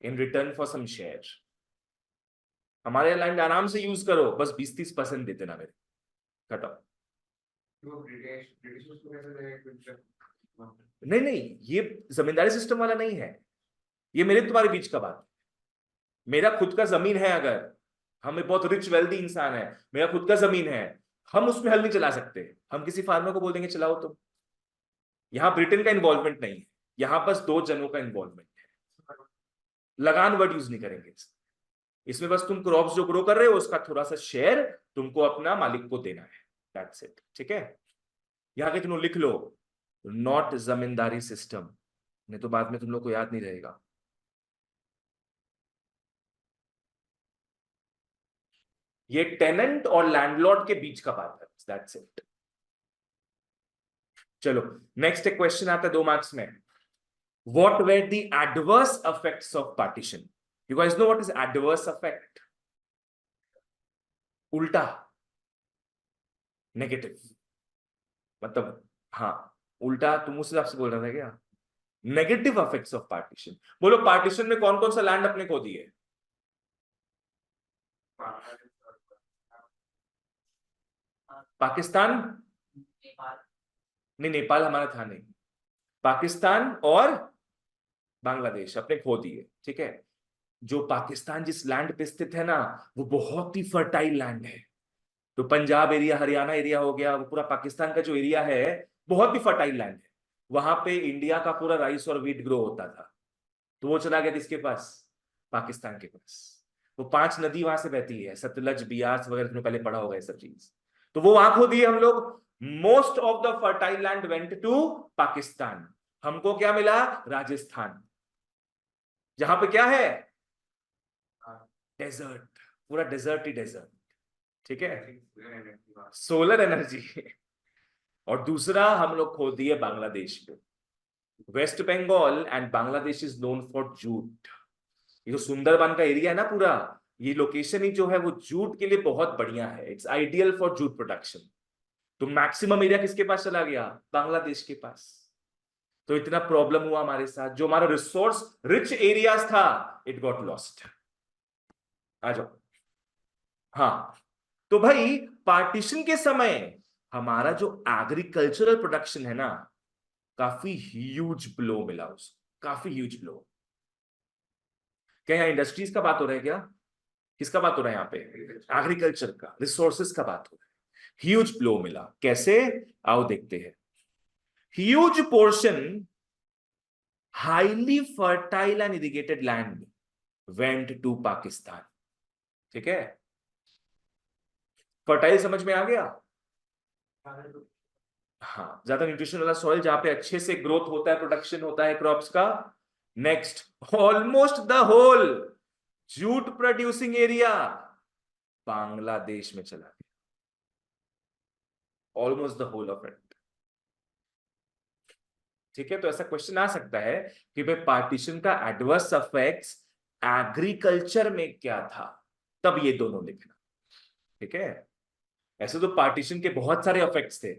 in return for some share। हमारे land आराम से use करो, बस 20-30% देते ना मेरे, खत्म।
तो ब्रिटिश उसको कैसे देंगे कुछ?
नहीं नहीं, ये जमींदारी सिस्टम वाला नहीं है, ये मेरे तुम्हारे बीच का बात। मेरा खुद का जमीन है, अगर हम बहुत रिच वेल्दी इंसान है, मेरा खुद का जमीन है, हम उसमें हल नहीं चला सकते, हम किसी फार्मर को बोल देंगे चलाओ तुम। यहां ब्रिटेन का इन्वॉल्वमेंट नहीं है, यहां बस दो जनों का इन्वॉल्वमेंट है। लगान वर्ड यूज नहीं करेंगे इसमें बस तुम क्रॉप्स जो ग्रो कर रहे हो उसका थोड़ा सा शेयर तुमको अपना मालिक को देना है, दैट्स इट। ठीक है, यहां के तुम लिख लो, नॉट जमींदारी सिस्टम, नहीं तो बाद में तुम लोग को याद नहीं रहेगा। ये टेनेंट और लैंडलॉर्ड के बीच का बात है, दैट्स इट। चलो नेक्स्ट एक क्वेश्चन आता है 2 मार्क्स में। What were the adverse effects of partition? You guys no what is adverse effect? उल्टा, नेगेटिव, मतलब हाँ, उल्टा तुम उस हिसाब से बोल रहा था क्या? Negative effects of partition. बोलो पार्टीशन में कौन कौन सा लैंड अपने को दिए? पाकिस्तान,
नेपाल,
नहीं नेपाल हमारा था नहीं, पाकिस्तान और बांग्लादेश अपने खो दिए। ठीक है, जो पाकिस्तान जिस लैंड पे स्थित है ना वो बहुत ही फर्टाइल लैंड है। तो पंजाब एरिया, हरियाणा एरिया हो गया, वो पूरा पाकिस्तान का जो एरिया है बहुत ही फर्टाइल लैंड है। वहां पे इंडिया का पूरा राइस और व्हीट ग्रो होता था, तो वो चला गया किसके पास? पाकिस्तान के पास। वो 5 नदी वहां से बहती है, सतलज, बियास वगैरह, तुमने पहले पढ़ा होगा ये सब चीज। तो वो वहां खो दिए हम लोग। Most of the fertile land went to Pakistan. हमको क्या मिला? राजस्थान, जहां पे क्या है, डेजर्ट, पूरा डेजर्ट ही डेजर्ट। ठीक है, सोलर एनर्जी। और दूसरा हम लोग खो दिए बांग्लादेश पे। West Bengal and Bangladesh is known for jute. ये जो सुंदरबन का एरिया है ना पूरा, ये लोकेशन ही जो है वो जूट के लिए बहुत बढ़िया है, it's ideal for jute production. तो मैक्सिमम एरिया किसके पास चला गया? बांग्लादेश के पास। तो इतना प्रॉब्लम हुआ हमारे साथ, जो हमारा रिसोर्स रिच एरियाज था इट गॉट लॉस्ट। आ जाओ। हाँ, तो भाई पार्टीशन के समय हमारा जो एग्रीकल्चरल प्रोडक्शन है ना, काफी ह्यूज ब्लो मिला उसको, काफी ह्यूज ब्लो। क्या यहाँ इंडस्ट्रीज का बात हो रहा है क्या? किसका बात हो रहा है यहाँ पे? एग्रीकल्चर का, रिसोर्सेज का बात हो रहा है। ह्यूज ब्लो मिला, कैसे? आओ देखते हैं। Huge portion highly fertile and irrigated land went to Pakistan. ठीक है, फर्टाइल समझ में आ गया? हाँ, ज्यादा न्यूट्रिशन वाला सॉइल जहां पे अच्छे से ग्रोथ होता है, प्रोडक्शन होता है क्रॉप्स का। Next, almost the whole jute producing area Bangladesh में चला गया, almost the whole of it. ठीक है, तो ऐसा क्वेश्चन आ सकता है कि भाई पार्टीशन का एडवर्स इफेक्ट्स एग्रीकल्चर में क्या था, तब ये दोनों लिखना। ठीक है, ऐसे तो पार्टीशन के बहुत सारे इफेक्ट्स थे,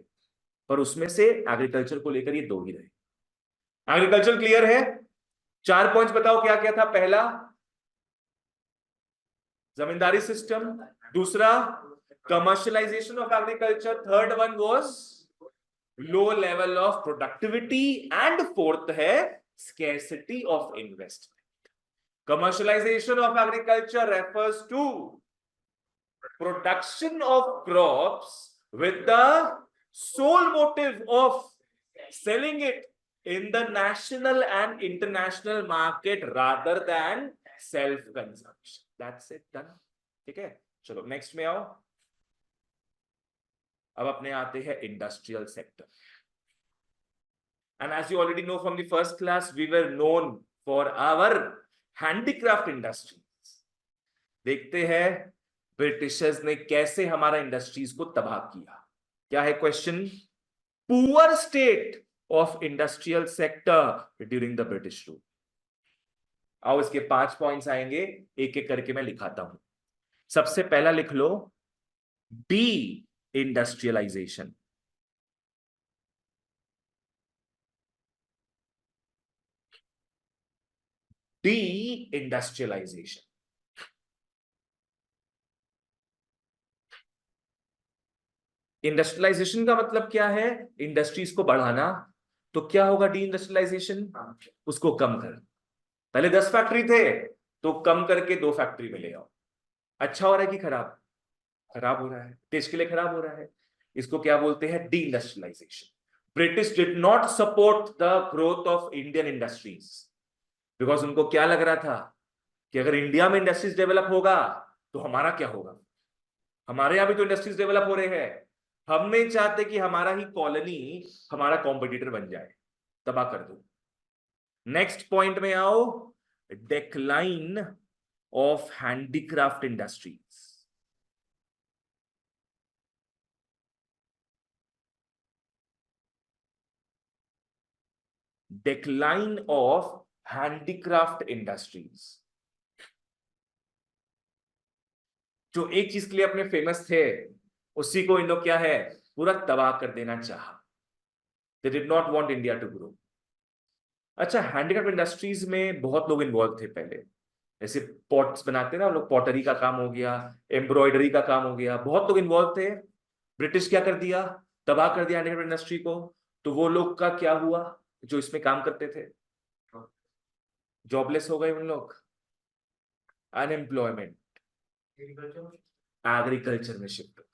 पर उसमें से एग्रीकल्चर को लेकर ये दो ही रहे। एग्रीकल्चर क्लियर है? 4 पॉइंट्स बताओ क्या क्या था। पहला, जमींदारी सिस्टम। दूसरा, commercialisation of agriculture. Third one was low level of productivity. And fourth है scarcity of investment. Commercialisation of agriculture refers to production of crops with the sole motive of selling it in the national and international market rather than self consumption. That's it, done. ठीक है, चलो next में आओ। अब अपने आते हैं industrial sector. And as you already know from the first class, we were known for our handicraft industries. देखते हैं ब्रिटिशर्स ने कैसे हमारा इंडस्ट्रीज को तबाह किया। क्या है question? Poor state of industrial sector during the British rule. आओ इसके 5 पॉइंट्स आएंगे, एक एक करके मैं लिखाता हूं। सबसे पहला लिख लो, deindustrialisation. Deindustrialisation. Industrialisation का मतलब क्या है? इंडस्ट्रीज को बढ़ाना। तो क्या होगा डी इंडस्ट्रियलाइजेशन? उसको कम कर। पहले 10 फैक्ट्री थे, तो कम करके 2 फैक्ट्री में ले आओ। अच्छा हो रहा है कि खराब? खराब हो रहा है, देश के लिए खराब हो रहा है। इसको क्या बोलते हैं? Deindustrialisation. British did not support the growth of Indian industries, because उनको क्या लग रहा था कि अगर इंडिया में इंडस्ट्रीज डेवलप होगा तो हमारा क्या होगा? हमारे यहां भी तो इंडस्ट्रीज डेवलप हो रहे हैं। हम नहीं चाहते कि हमारा ही कॉलोनी हमारा कॉम्पिटिटर बन जाए, तबाह कर दो। नेक्स्ट पॉइंट में आओ, decline of handicraft industries. Decline of handicraft industries, जो एक चीज के लिए अपने फेमस थे, उसी को इन लोग क्या है, पूरा तबाह कर देना चाहा। They did not want India to grow. अच्छा, हैंडीक्राफ्ट इंडस्ट्रीज में बहुत लोग इन्वॉल्व थे पहले, जैसे पॉट्स बनाते हैं ना लोग, पॉटरी का काम हो गया, एम्ब्रॉयडरी का काम हो गया, बहुत लोग इन्वॉल्व थे। ब्रिटिश क्या कर दिया? तबाह कर दिया हैंडीक्राफ्ट इंडस्ट्री को। तो वो लोग का क्या हुआ जो इसमें काम करते थे? जॉबलेस हो गए उन लोग, अनएम्प्लॉयमेंट, एग्रीकल्चर में शिफ्ट हो गए,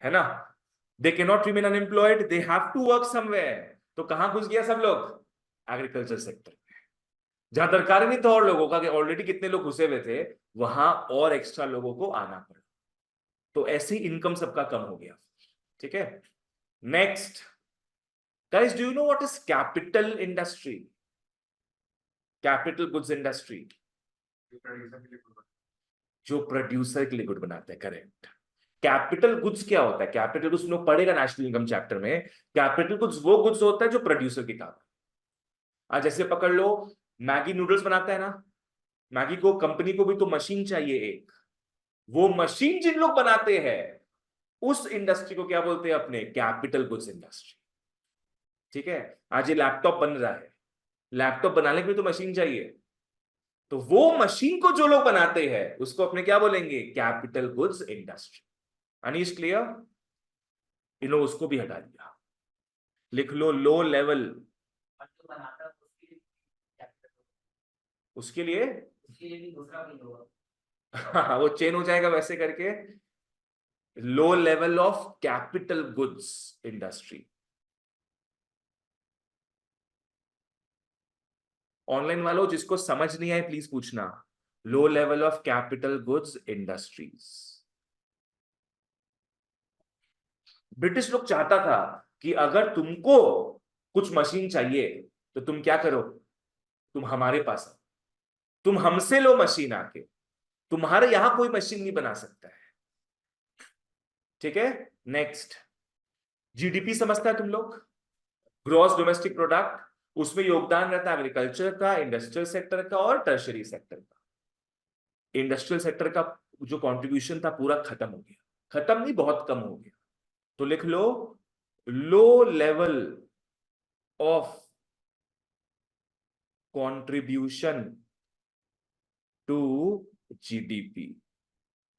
है ना। They can not remain unemployed, they have to work somewhere. तो कहां घुस गया सब लोग? एग्रीकल्चर सेक्टर में, जहां दरकार नहीं था और लोगों का, कि ऑलरेडी कितने लोग घुसे हुए थे, वहां और एक्स्ट्रा लोगों को आना पड़ा। तो ऐसे ही इनकम सबका कम हो गया। ठीक है, next guys, do you know what is capital industry? Capital goods industry, जो प्रोड्यूसर के लिए गुड बनाते हैं। करेक्ट। कैपिटल गुड्स क्या होता है? कैपिटल गुड्स लोग पढ़ेगा नेशनल इनकम चैप्टर में। कैपिटल गुड्स वो गुड्स होता है जो प्रोड्यूसर के काम। आज जैसे पकड़ लो, मैगी नूडल्स बनाता है ना, मैगी को, कंपनी को भी तो मशीन चाहिए एक। वो मशीन जिन लोग बनाते हैं, उस इंडस्ट्री को क्या बोलते हैं अपने? Capital goods industry. ठीक है, आज ये लैपटॉप बन रहा है, लैपटॉप बनाने के लिए तो मशीन चाहिए, तो वो मशीन को जो लोग बनाते हैं उसको अपने क्या बोलेंगे? Capital goods industry. Anish clear? इन लोग उसको भी हटा दिया, लिख लो लो लेवल।
और जो बनाता है
उसके लिए
उसके लिए भी दूसरा कोई होगा।
हाँ, वो चेन हो जाएगा वैसे करके, लो level of capital goods industry. Online वालों जिसको समझ नहीं आए प्लीज पूछना, लो level of capital goods industries. British लोग चाहता था कि अगर तुमको कुछ मशीन चाहिए तो तुम क्या करो, तुम हमारे पास आओ, तुम हमसे लो मशीन आके, तुम्हारे यहां कोई मशीन नहीं बना सकता है। ठीक है, नेक्स्ट, जीडीपी समझता है तुम लोग, ग्रॉस डोमेस्टिक प्रोडक्ट, उसमें योगदान रहता है एग्रीकल्चर का, इंडस्ट्रियल सेक्टर का और टर्शरी सेक्टर का। इंडस्ट्रियल सेक्टर का जो कंट्रीब्यूशन था पूरा खत्म हो गया, खत्म नहीं बहुत कम हो गया। तो लिख लो low level of contribution to GDP,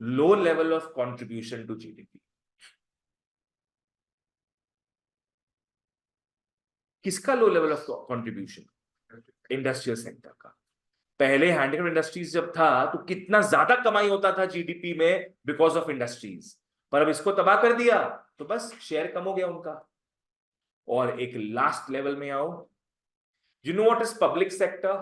low level of contribution to GDP. किसका low level of contribution? Industrial sector का। पहले हैंडीक्राफ्ट इंडस्ट्रीज जब था तो कितना ज्यादा कमाई होता था जीडीपी में बिकॉज ऑफ इंडस्ट्रीज, पर अब इसको तबाह कर दिया तो बस शेयर कम हो गया उनका। और एक लास्ट लेवल में आओ, you know what is public sector?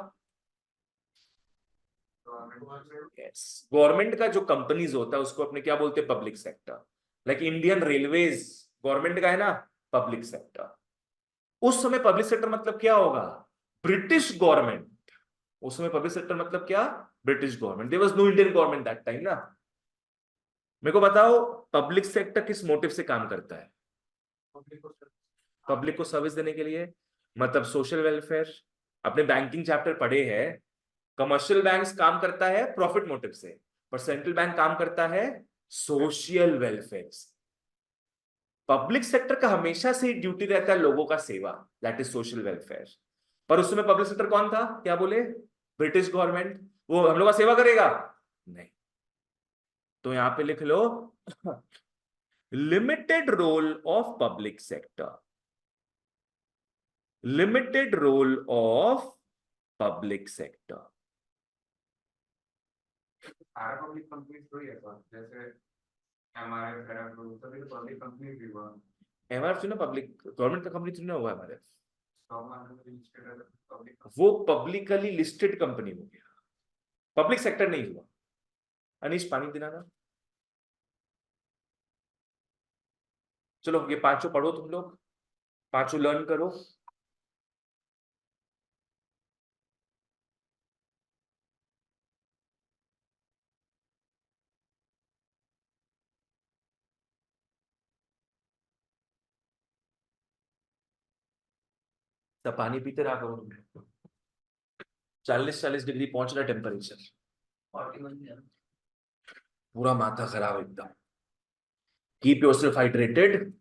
Government का जो कंपनीज होता है उसको अपने क्या बोलते हैं, public sector. Like Indian railways government का है ना, पब्लिक सेक्टर। उस समय पब्लिक सेक्टर मतलब क्या होगा, ब्रिटिश गवर्नमेंट। उस समय पब्लिक सेक्टर मतलब क्या, British government. There was no Indian government that time ना। मेरे को बताओ पब्लिक सेक्टर किस मोटिव से काम करता है? पब्लिक को सर्विस देने के लिए, मतलब सोशल वेलफेयर। अपने बैंकिंग चैप्टर पढ़े हैं, कमर्शियल बैंक्स काम करता है प्रॉफिट मोटिव से, पर सेंट्रल बैंक काम करता है सोशल वेलफेयर से। पब्लिक सेक्टर का हमेशा से ड्यूटी रहता है लोगों का सेवा, दैट इज सोशल वेलफेयर। पर उस समय पब्लिक सेक्टर कौन था, क्या बोले, ब्रिटिश गवर्नमेंट। वो हम लोग का सेवा करेगा नहीं। तो यहां पे लिख लो limited role of public sector, limited role of public sector.
सारा पब्लिक कंपनीज थोड़ी है सर, जैसे हमारे फेडरल ग्रुप सभी तो पब्लिक कंपनीज भी हुआ,
एमआरएफ जो ना पब्लिक गवर्नमेंट का कंपनी चुना हुआ है एमआरएफ,
स्टॉक मार्केट में लिस्टेड है पब्लिक।
वो पब्लिकली लिस्टेड कंपनी हो गया, पब्लिक सेक्टर नहीं हुआ। अनीश पानी देना था। चलो ये पांचों पढ़ो तुम लोग, पांचों लर्न करो। सब पानी पीते रहा करो तुम लोग। 40-40 डिग्री पहुंच रहा टेम्परेचर,
41
पूरा माथा खराब एकदम। Keep yourself hydrated.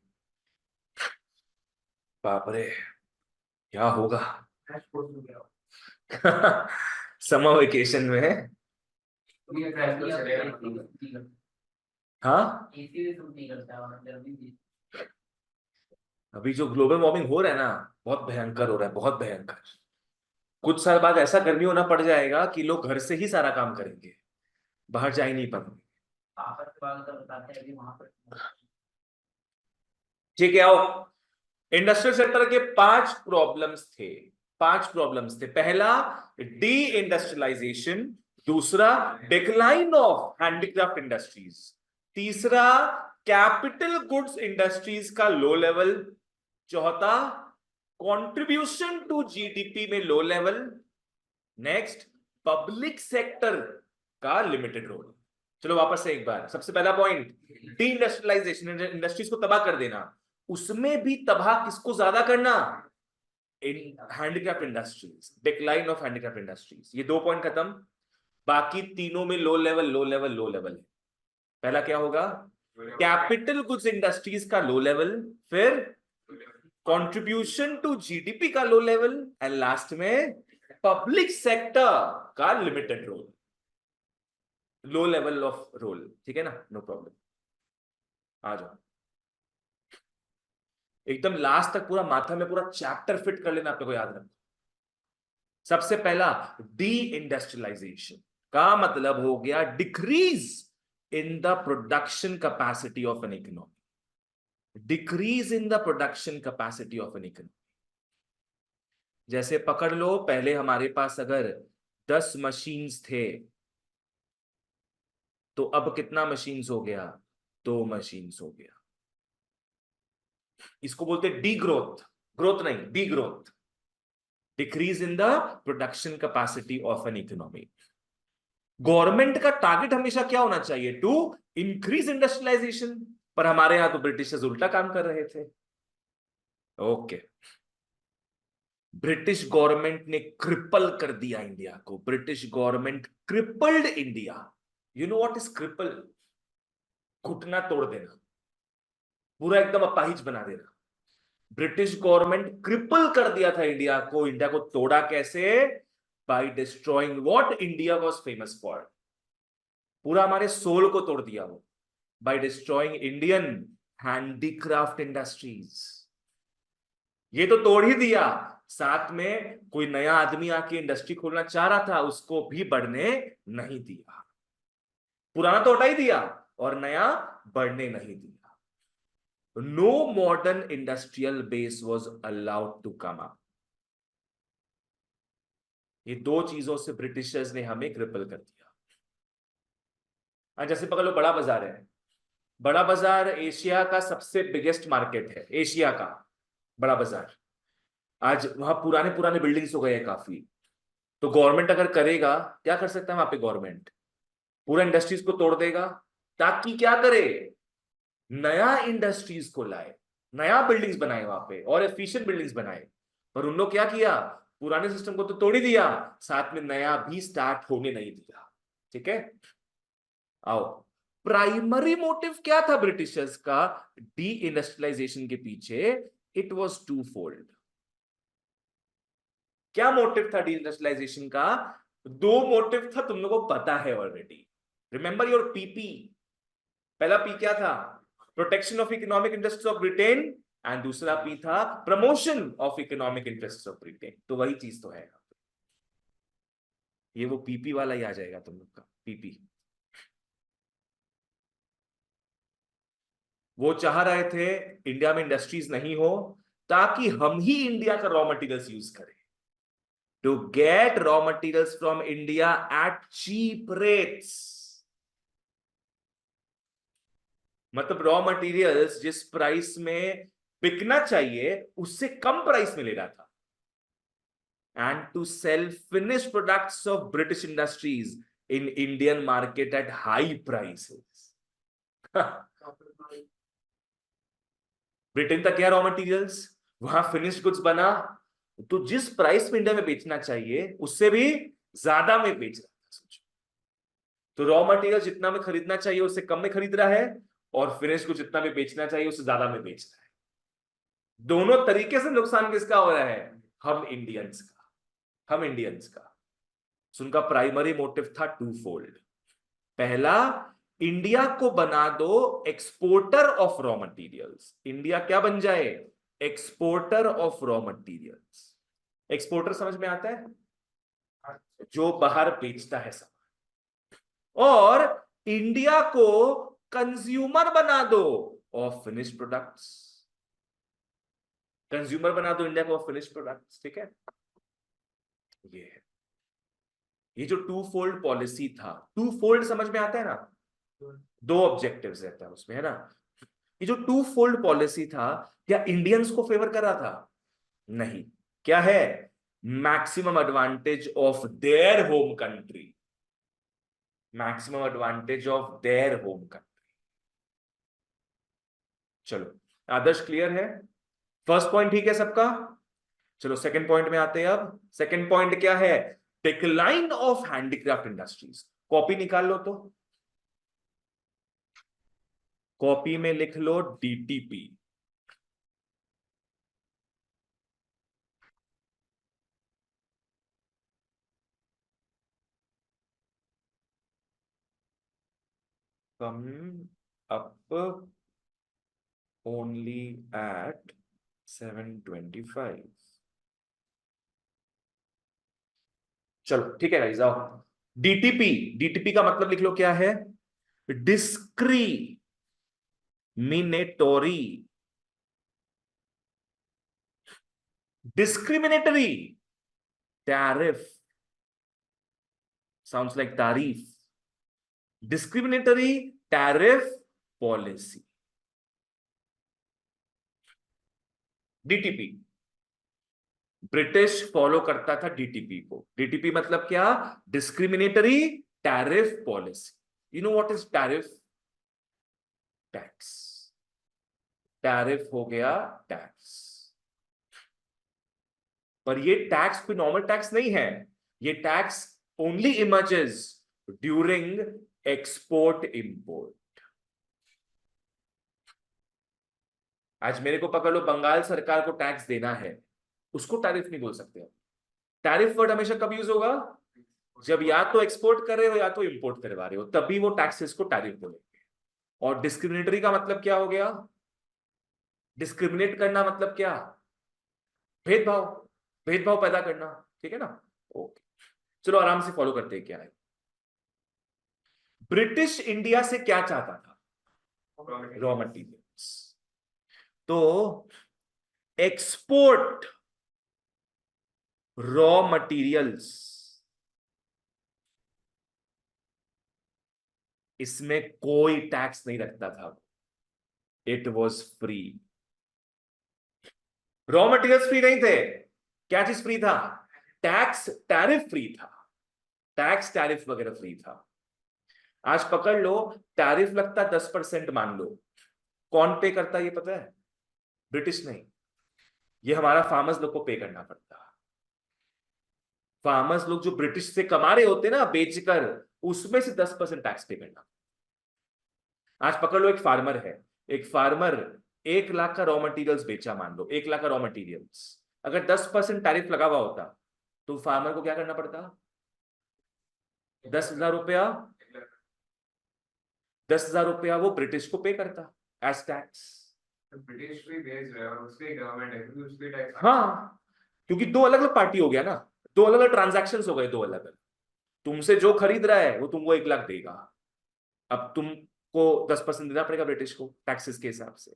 बाप रे क्या होगा समर वेकेशन में।
ये क्रैश तो चलेगा।
हाँ
एसी भी सूट नहीं करता और गर्मी भी।
अभी जो ग्लोबल वार्मिंग हो रहा है ना, बहुत भयंकर हो रहा है, बहुत भयंकर। कुछ साल बाद ऐसा गर्मी होना पड़ जाएगा कि लोग घर से ही सारा काम करेंगे, बाहर जा ही नहीं पाएंगे।
आपस के बात बताते हैं अभी वहां पर।
ठीक है आओ, इंडस्ट्रियल सेक्टर के 5 प्रॉब्लम्स थे। पहला डी इंडस्ट्रियलाइजेशन, दूसरा डिक्लाइन ऑफ हैंडीक्राफ्ट इंडस्ट्रीज, तीसरा कैपिटल गुड्स इंडस्ट्रीज का लो लेवल, चौथा कंट्रीब्यूशन टू जीडीपी में low level, next public sector का लिमिटेड रोल। चलो वापस से एक बार, सबसे पहला पॉइंट डी इंडस्ट्रियलाइजेशन, इंडस्ट्रीज को तबाह कर देना। उसमें भी तबाह किसको ज्यादा करना, handicraft industries, decline of handicraft industries. ये 2 पॉइंट खत्म। बाकी तीनों में low level low level low level है। पहला क्या होगा, कैपिटल गुड्स इंडस्ट्रीज का लो लेवल, फिर कंट्रीब्यूशन टू जीडीपी का लो लेवल, एंड लास्ट में पब्लिक सेक्टर का limited role, low level of role. ठीक है ना, नो प्रॉब्लम। आ जाओ, एकदम लास्ट तक पूरा माथा में पूरा चैप्टर फिट कर लेना, आपको याद रखना। सबसे पहला, डी इंडस्ट्रियलाइजेशन का मतलब हो गया decrease in the production capacity of an economy. Decrease in the production capacity of an economy. जैसे पकड़ लो, पहले हमारे पास अगर 10 मशीन्स थे, तो अब कितना मशीन्स हो गया? 2 मशीन्स हो गया। इसको बोलते डी ग्रोथ, ग्रोथ नहीं, degrowth. Decrease in the production capacity of an economy. Government का टारगेट हमेशा क्या होना चाहिए? To increase industrialisation. पर हमारे यहां तो ब्रिटिशर्स उल्टा काम कर रहे थे। ओके, ब्रिटिश गवर्नमेंट ने क्रिपल कर दिया इंडिया को। British government crippled India. You know what is cripple? घुटना तोड़ देना, पूरा एकदम अपाहिज बना देना। ब्रिटिश गवर्नमेंट क्रिपल कर दिया था इंडिया को। इंडिया को तोड़ा कैसे? By destroying what India was famous for. पूरा हमारे सोल को तोड़ दिया वो, by destroying Indian handicraft industries. ये तो तोड़ ही दिया, साथ में कोई नया आदमी आके इंडस्ट्री खोलना चाह रहा था, उसको भी बढ़ने नहीं दिया। पुराना तो हटा ही दिया और नया बढ़ने नहीं दिया। No modern industrial base was allowed to come up. ये 2 चीजों से ब्रिटिशर्स ने हमें क्रिपल कर दिया। जैसे पकड़ लो, बड़ा बाजार है। बड़ा बाजार एशिया का सबसे बिगेस्ट मार्केट है, एशिया का बड़ा बाजार। आज वहां पुराने पुराने बिल्डिंग्स हो गए हैं काफी। तो गवर्नमेंट अगर करेगा, क्या कर सकता है वहां पे गवर्नमेंट? पूरा इंडस्ट्रीज को तोड़ देगा, ताकि क्या करे? नया इंडस्ट्रीज को लाए, नया बिल्डिंग्स बनाए वहां पे, और एफिशिएंट बिल्डिंग्स बनाए। पर उन लोग क्या किया? पुराने सिस्टम को तो तोड़ ही दिया, साथ में नया भी स्टार्ट होने नहीं दिया। ठीक है, आओ, प्राइमरी मोटिव क्या था ब्रिटिशर्स का डी इंडस्ट्रियलाइजेशन के पीछे? It was twofold. क्या मोटिव था डी इंडस्ट्रियलाइजेशन का? 2 मोटिव था, तुम लोगों को पता है ऑलरेडी। Remember your PP. पहला पी क्या था? Protection of economic interest of Britain. And दूसरा पी था promotion of economic interest of Britain. तो वही चीज तो है, ये वो पीपी वाला ही आ जाएगा तुम लोग का, पीपी। वो चाह रहे थे इंडिया में इंडस्ट्रीज नहीं हो, ताकि हम ही इंडिया का रॉ मटेरियल्स यूज करें, to get raw materials from India at cheap rates. मतलब रॉ मटेरियल्स जिस प्राइस में बिकना चाहिए, उससे कम प्राइस में ले रहा था, and to sell finish products of British industries in Indian market at high prices. Britain तक क्या रॉ मटेरियल्स, वहां फिनिश्ड गुड्स बना, तो जिस प्राइस में इंडिया में बेचना चाहिए उससे भी ज्यादा में बेच रहा था। सोचो, तो रॉ मटेरियल जितना में खरीदना चाहिए उससे कम में खरीद रहा है, और फिनिश गुड्स जितना में बेचना चाहिए उससे ज्यादा में बेच रहा है। दोनों तरीके से नुकसान किसका हो रहा है? हम इंडियंस का, हम इंडियंस का। So, उनका प्राइमरी मोटिव था टू फोल्ड। पहला, इंडिया को बना दो exporter of raw materials. India क्या बन जाए? Exporter of raw materials. Exporter समझ में आता है? जो बाहर बेचता है सब। और इंडिया को कंज्यूमर बना दो ऑफ फिनिश प्रोडक्ट्स। कंज्यूमर बना दो इंडिया को ऑफ फिनिश प्रोडक्ट्स। ठीक है, ये है, ये जो टू फोल्ड पॉलिसी था। टू फोल्ड समझ में आता है ना? 2 ऑब्जेक्टिव्स रहता है उसमें, है ना? ये जो टू फोल्ड पॉलिसी था, क्या इंडियंस को फेवर कर रहा था? नहीं। क्या है? Maximum advantage of their home country. Maximum advantage of their home country. चलो, आदर्श क्लियर है? फर्स्ट पॉइंट ठीक है सबका? चलो सेकंड पॉइंट में आते हैं। अब सेकंड पॉइंट क्या है? Decline of handicraft industries. Copy निकाल लो, तो कॉपी में लिख लो DTP. Come up only at 725. चलो ठीक है गाइस, आओ। डीटीपी, डीटीपी का मतलब लिख लो क्या है? Discriminatory, discriminatory tariff, sounds like तारीफ, discriminatory tariff policy, DTP. British follow करता था डीटीपी को। डीटीपी मतलब क्या? Discriminatory tariff policy. You know what is tariff? Tax. Tariff हो गया टैक्स। पर ये टैक्स कोई नॉर्मल टैक्स नहीं है। ये tax only emerges during export import. आज मेरे को पकड़ लो, बंगाल सरकार को टैक्स देना है, उसको टैरिफ नहीं बोल सकते हम। टैरिफ वर्ड हमेशा कब यूज होगा? जब या तो एक्सपोर्ट कर रहे हो या तो इंपोर्ट करवा रहे हो, तभी वो टैक्सेस को टैरिफ बोलेंगे। और डिस्क्रिमिनेटरी का मतलब क्या हो गया? डिस्क्रिमिनेट करना मतलब क्या? भेदभाव, भेदभाव पैदा करना। ठीक है ना? ओके, चलो आराम से फॉलो करते हैं क्या है। ब्रिटिश इंडिया से क्या चाहता था? Raw materials. तो एक्सपोर्ट रॉ मटीरियल्स, इसमें कोई टैक्स नहीं रखता था। It was free. Raw materials free नहीं थे। क्या चीज फ्री था? टैक्स, टैरिफ फ्री था। टैक्स टैरिफ वगैरह फ्री था। आज पकड़ लो, टैरिफ लगता 10%, मान लो। कौन पे करता ये पता है? ब्रिटिश नहीं, ये हमारा फार्मर्स लोग को पे करना पड़ता। फार्मर्स लोग जो ब्रिटिश से कमा रहे होते ना बेचकर, उसमें से 10% टैक्स पे करना। आज पकड़ लो, एक फार्मर है, एक फार्मर 1 लाख का रॉ मटेरियल्स बेचा, मान लो 1 लाख का रॉ मटेरियल्स। अगर 10% टैरिफ लगा हुआ होता तो फार्मर को क्या करना पड़ता? 10,000 रुपया, 10,000 रुपया वो ब्रिटिश को पे करता एज टैक्स।
ब्रिटिश भी भेज रहे हैं और उसके गवर्नमेंट है, क्योंकि उसके टैक्स।
हाँ, क्योंकि दो अलग अलग पार्टी हो गया ना, दो अलग अलग ट्रांजैक्शन हो गए, दो अलग अलग। तुमसे जो खरीद रहा है वो तुमको 1 लाख देगा, अब तुमको 10% देना पड़ेगा ब्रिटिश को टैक्सेस के हिसाब से।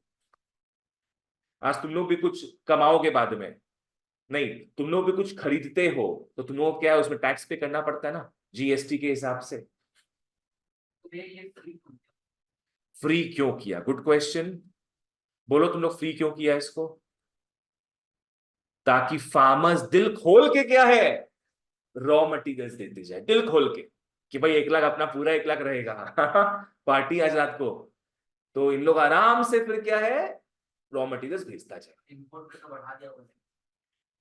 आज तुम लोग भी कुछ कमाओगे बाद में, नहीं, तुम लोग भी कुछ खरीदते हो तो तुम लोग क्या है, उसमें टैक्स पे करना पड़ता है ना, जीएसटी के हिसाब से।
तो ये फ्री क्यों?
फ्री क्यों किया? Good question. बोलो तुम लोग फ्री क्यों किया इसको? ताकि फार्मर्स दिल खोल के क्या है, रॉ मटेरियल्स देते जाए, दिल खोल के, कि भाई 1 लाख अपना पूरा 1 लाख रहेगा। पार्टी आज रात को, तो इन लोग आराम से फिर क्या है, रॉ मटेरियल्स भेजता जाए।
इम्पोर्ट तो बढ़ा दिया उन्होंने।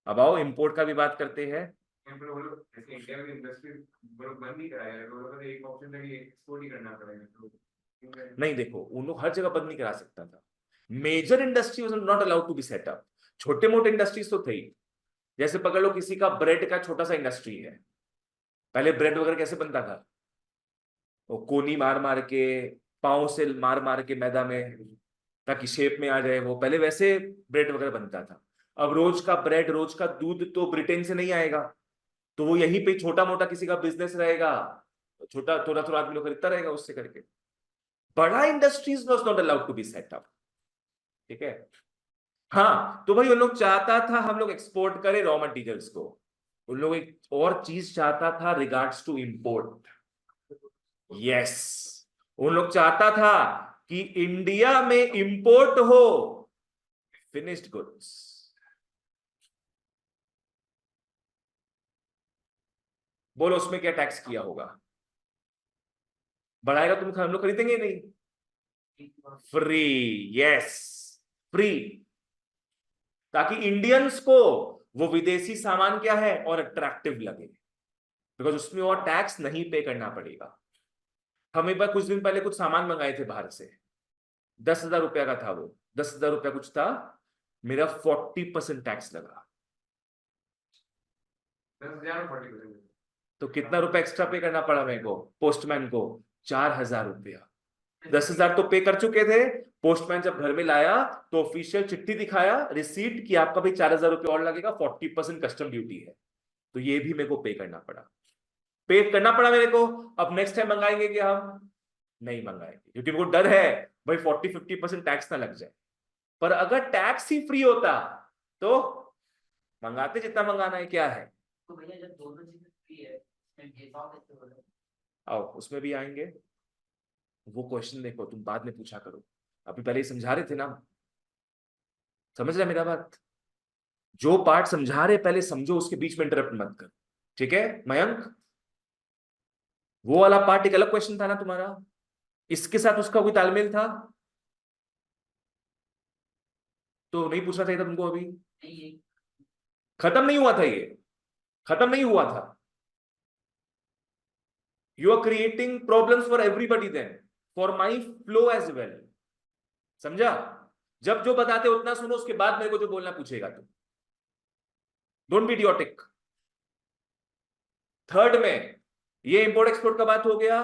अब आओ इंपोर्ट का भी बात करते हैं।
वो लोग जैसे इंडिया में इंडस्ट्री वो लोग बंद नहीं कराया है, वो लोगों ने एक ऑप्शन था कि एक्सपोर्ट ही करना पड़ेगा, तो
नहीं देखो, उन लोग हर जगह बंद नहीं करा सकता था। Major industry was not allowed to be set up. छोटे मोटे इंडस्ट्रीज तो थे ही। जैसे पकड़ लो किसी का ब्रेड का छोटा सा इंडस्ट्री है। पहले ब्रेड वगैरह कैसे बनता था? वो कोनी मार मार के, पाँव से मार मार के मैदा में, ताकि शेप में आ जाए वो, पहले वैसे ब्रेड वगैरह बनता था। अब रोज का ब्रेड, रोज का दूध तो ब्रिटेन से नहीं आएगा, तो वो यहीं पे छोटा मोटा किसी का बिजनेस रहेगा, छोटा थोड़ा थोड़ा आदमी लोग खरीदता रहेगा उससे करके। बड़ा industries was not allowed to be set up. ठीक है? हाँ, तो भाई उन लोग चाहता था हम लोग एक्सपोर्ट करें रॉ मटेरियल्स को। उन लोग एक और चीज चाहता था रिगार्ड्स टू इंपोर्ट। यस, उन लोग चाहता था कि इंडिया में इंपोर्ट हो फिनिश्ड गुड्स। बोलो उसमें क्या टैक्स किया होगा? बढ़ाएगा, तुम हम लोग खरीदेंगे नहीं। फ्री, यस, फ्री, ताकि इंडियंस को वो विदेशी सामान क्या है और अट्रैक्टिव लगे, बिकॉज उसमें और टैक्स नहीं पे करना पड़ेगा। हम एक बार कुछ दिन पहले कुछ सामान मंगाए थे बाहर से, 10,000 रुपया का था वो, 10,000 रुपया कुछ था, मेरा 40% टैक्स लगा।
10,000 और 40%।
तो कितना रुपया एक्स्ट्रा पे करना पड़ा मेरे को, पोस्टमैन को? 4,000 रुपया। 10,000 तो पे कर चुके थे। पोस्टमैन जब घर में लाया तो ऑफिशियल चिट्ठी दिखाया, रिसीट, कि आपका भाई 4,000 रुपये और लगेगा, 40% कस्टम ड्यूटी है। तो ये भी मेरे को पे करना पड़ा, पे करना पड़ा मेरे को। अब नेक्स्ट टाइम मंगाएंगे कि हम नहीं मंगाएंगे, क्योंकि मेरे को डर है भाई 40-50% टैक्स ना लग जाए। पर अगर टैक्स ही फ्री होता तो मंगाते, जितना मंगाना है, क्या है।
तो भैया जब दोनों चीजें फ्री है, इसमें भेदभाव कैसे हो रहा है?
आओ उसमें भी आएंगे। वो क्वेश्चन देखो, तुम बाद में पूछा करो, अभी पहले ही समझा रहे थे ना। समझ रहे मेरा बात? जो पार्ट समझा रहे पहले समझो, उसके बीच में इंटरप्ट मत कर। ठीक है मयंक? वो वाला पार्ट एक अलग क्वेश्चन था ना तुम्हारा, इसके साथ उसका कोई तालमेल था तो नहीं पूछना चाहिए था तुमको अभी।
नहीं ये
खत्म नहीं हुआ था ये, खत्म नहीं हुआ था। You are creating problems for everybody then, for my flow as well. समझा? जब जो बताते उतना सुनो, उसके बाद मेरे को जो बोलना पूछेगा तुम। Don't be idiotic. थर्ड में ये इंपोर्ट एक्सपोर्ट का बात हो गया।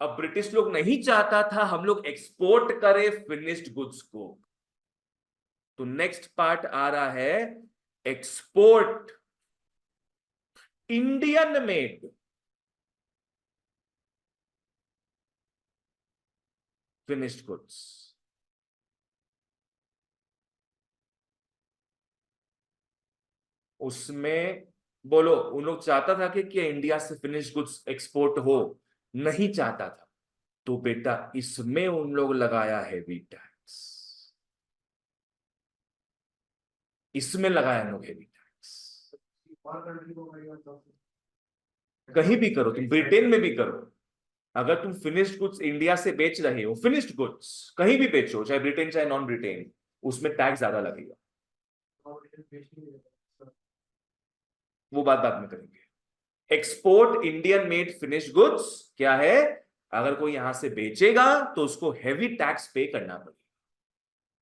अब ब्रिटिश लोग नहीं चाहता था हम लोग एक्सपोर्ट करें फिनिश्ड गुड्स को, तो नेक्स्ट पार्ट आ रहा है export Indian made finished goods. उसमें बोलो, उन लोग चाहता था कि इंडिया से फिनिश गुड्स एक्सपोर्ट हो, नहीं चाहता था, तो बेटा इसमें उन लोग लगाया हैवी टैक्स, इसमें लगाया उन लोग हैवी टैक्स। कहीं भी करो तुम, ब्रिटेन में भी करो। अगर तुम फिनिश्ड गुड्स इंडिया से बेच रहे हो, फिनिश्ड गुड्स कहीं भी बेचो, चाहे ब्रिटेन चाहे नॉन ब्रिटेन, उसमें टैक्स ज्यादा लगेगा। वो बात बाद में करेंगे। Export Indian made finish goods क्या है? अगर कोई यहां से बेचेगा तो उसको हैवी टैक्स पे करना पड़ेगा।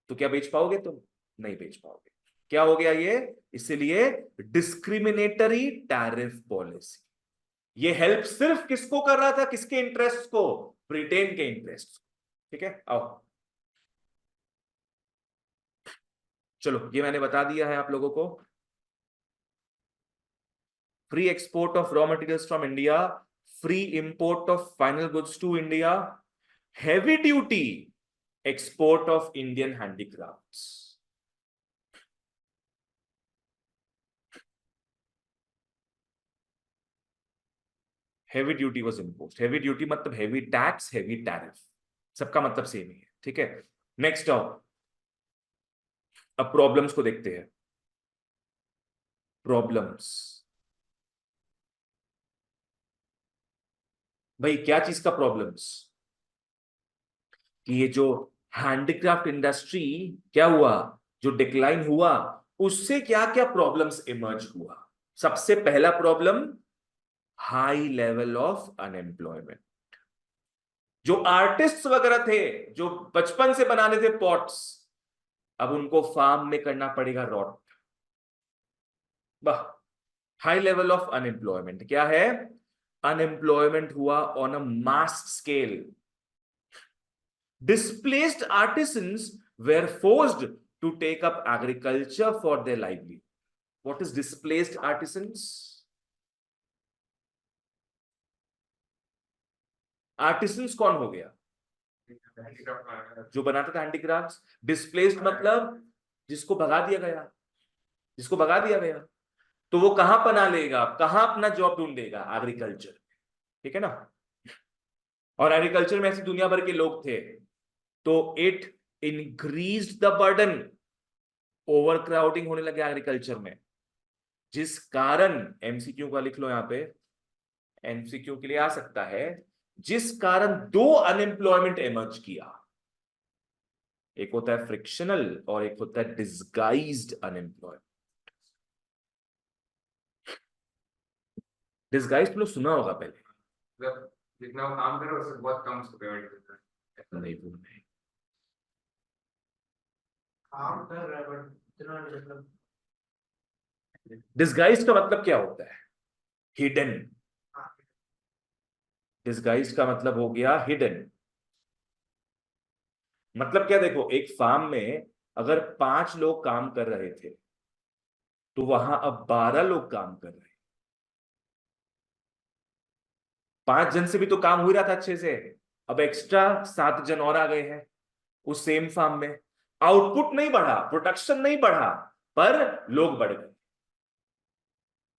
तो क्या बेच पाओगे तुम? नहीं बेच पाओगे। क्या हो गया ये? इसलिए डिस्क्रिमिनेटरी टैरिफ पॉलिसी। ये हेल्प सिर्फ किसको कर रहा था? किसके इंटरेस्ट को? ब्रिटेन के इंटरेस्ट। ठीक है, आओ चलो, ये मैंने बता दिया है आप लोगों को। Free export of raw materials from India, free import of final goods to India, heavy duty export of Indian handicrafts. Heavy duty was imposed. Heavy duty मतलब हेवी टैक्स, हेवी टैरिफ, सबका मतलब सेम ही है। ठीक है, next आओ, अब problems को देखते हैं। प्रॉब्लम्स, भाई क्या चीज का प्रॉब्लम्स? कि ये जो हैंडीक्राफ्ट इंडस्ट्री क्या हुआ, जो डिक्लाइन हुआ, उससे क्या क्या प्रॉब्लम्स इमर्ज हुआ। सबसे पहला problem, high level of unemployment. जो आर्टिस्ट वगैरह थे, जो बचपन से बनाने थे पॉट्स, अब उनको फार्म में करना पड़ेगा रॉट। वाह, हाई लेवल ऑफ अनएम्प्लॉयमेंट क्या है? अनएम्प्लॉयमेंट हुआ on a mass scale. Displaced artisans were forced to take up agriculture for their livelihood. What is displaced artisans? Artisans कौन हो गया? जो बनाता था हैंडीक्राफ्ट्स। डिस्प्लेस्ड मतलब जिसको भगा दिया गया, जिसको भगा दिया गया, तो वो कहां पना लेगा, कहां अपना जॉब ढूंढेगा? एग्रीकल्चर। ठीक है ना? और एग्रीकल्चर में ऐसी दुनिया भर के लोग थे, तो it increase the burden. Over crowding होने लगे एग्रीकल्चर में, जिस कारण, एमसीक्यू का लिख लो यहां पे, एमसीक्यू के लिए आ सकता है, जिस कारण दो अनएम्प्लॉयमेंट इमर्ज किया। एक होता है फ्रिक्शनल और एक होता है डिस्गाइज्ड अनएम्प्लॉयमेंट। डिस्गाइज्ड तुमने सुना होगा पहले।
मतलब जितना वो काम करे उससे बहुत कम उसको पेमेंट मिलता है।
नहीं वो नहीं।
काम कर रहा है बट इतना मतलब
डिस्गाइज्ड का मतलब क्या होता है? हिडन। डिस्गाइज्ड का मतलब हो गया हिडन। मतलब क्या, देखो एक फार्म में अगर 5 लोग काम कर रहे थे तो वहां अब 12 लोग काम कर रहे हैं। 5 जन से भी तो काम हो ही रहा था अच्छे से, अब एक्स्ट्रा 7 जन और आ गए हैं उस सेम फार्म में। आउटपुट नहीं बढ़ा, प्रोडक्शन नहीं बढ़ा, पर लोग बढ़ गए।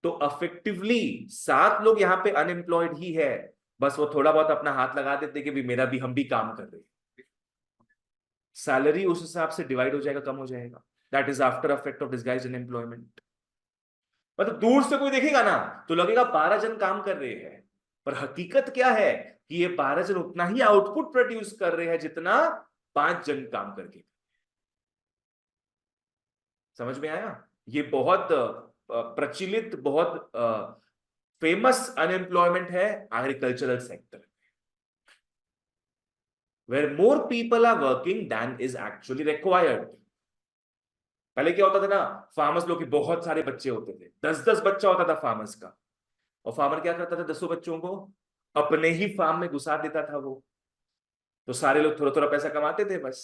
तो अफेक्टिवली 7 लोग यहां पे अनएम्प्लॉयड ही है, बस वो थोड़ा बहुत अपना हाथ लगा देते कि भी मेरा भी, हम भी काम कर रहे हैं। सैलरी उस हिसाब से डिवाइड हो जाएगा, कम हो जाएगा। That is after effect of disguised unemployment. मतलब दूर से कोई देखेगा ना तो लगेगा 12 जन काम कर रहे हैं, पर हकीकत क्या है कि ये 12 जन उतना ही आउटपुट प्रोड्यूस कर रहे हैं जितना 5 जन काम करके। समझ में आया? ये बहुत प्रचलित, बहुत फेमस अनएम्प्लॉयमेंट है agricultural sector, where more people are working than is actually required. पहले क्या होता था ना, फार्मर्स लोग के बहुत सारे बच्चे होते थे, 10-10 बच्चा होता था फार्मर्स का, और फार्मर क्या करता था, 10 बच्चों को अपने ही फार्म में घुसा देता था वो, तो सारे लोग थोड़ा थोड़ा पैसा कमाते थे बस।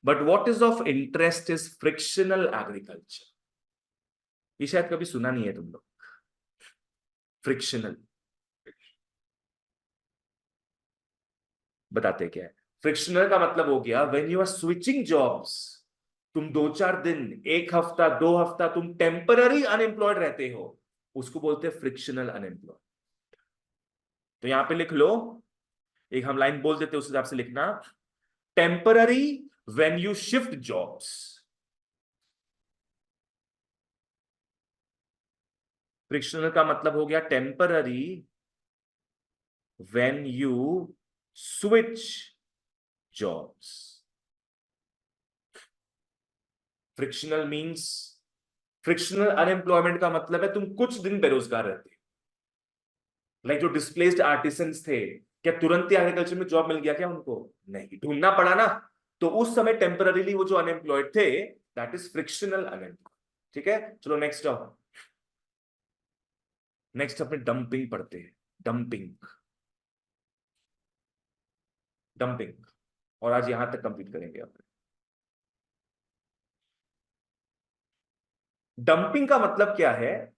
But what is of interest is frictional agriculture. ये शायद कभी सुना नहीं है तुम लोग, फ्रिक्शनल। बताते क्या है फ्रिक्शनल का मतलब? हो गया when you are switching jobs, तुम 2-4 दिन, 1 हफ्ता, 2 हफ्ता तुम टेम्पररी अनएम्प्लॉयड रहते हो, उसको बोलते हैं फ्रिक्शनल अनएम्प्लॉयड। तो यहां पे लिख लो, एक हम लाइन बोल देते उस हिसाब से लिखना। Temporary when you shift jobs. Frictional का मतलब हो गया temporary when you switch jobs. Frictional means, frictional unemployment का मतलब है तुम कुछ दिन बेरोजगार रहते हो। लाइक जो डिस्प्लेस्ड आर्टिसंस थे, क्या तुरंत ही एग्रीकल्चर में जॉब मिल गया क्या उनको? नहीं, ढूंढना पड़ा ना। तो उस समय टेम्पररीली वो जो अनएम्प्लॉयड थे, दैट इज फ्रिक्शनल अनएम्प्लॉयड। ठीक है, चलो नेक्स्ट आओ। नेक्स्ट अपने डंपिंग पढ़ते हैं। डंपिंग, डंपिंग, और आज यहां तक कंप्लीट करेंगे अपने। डंपिंग का मतलब क्या है?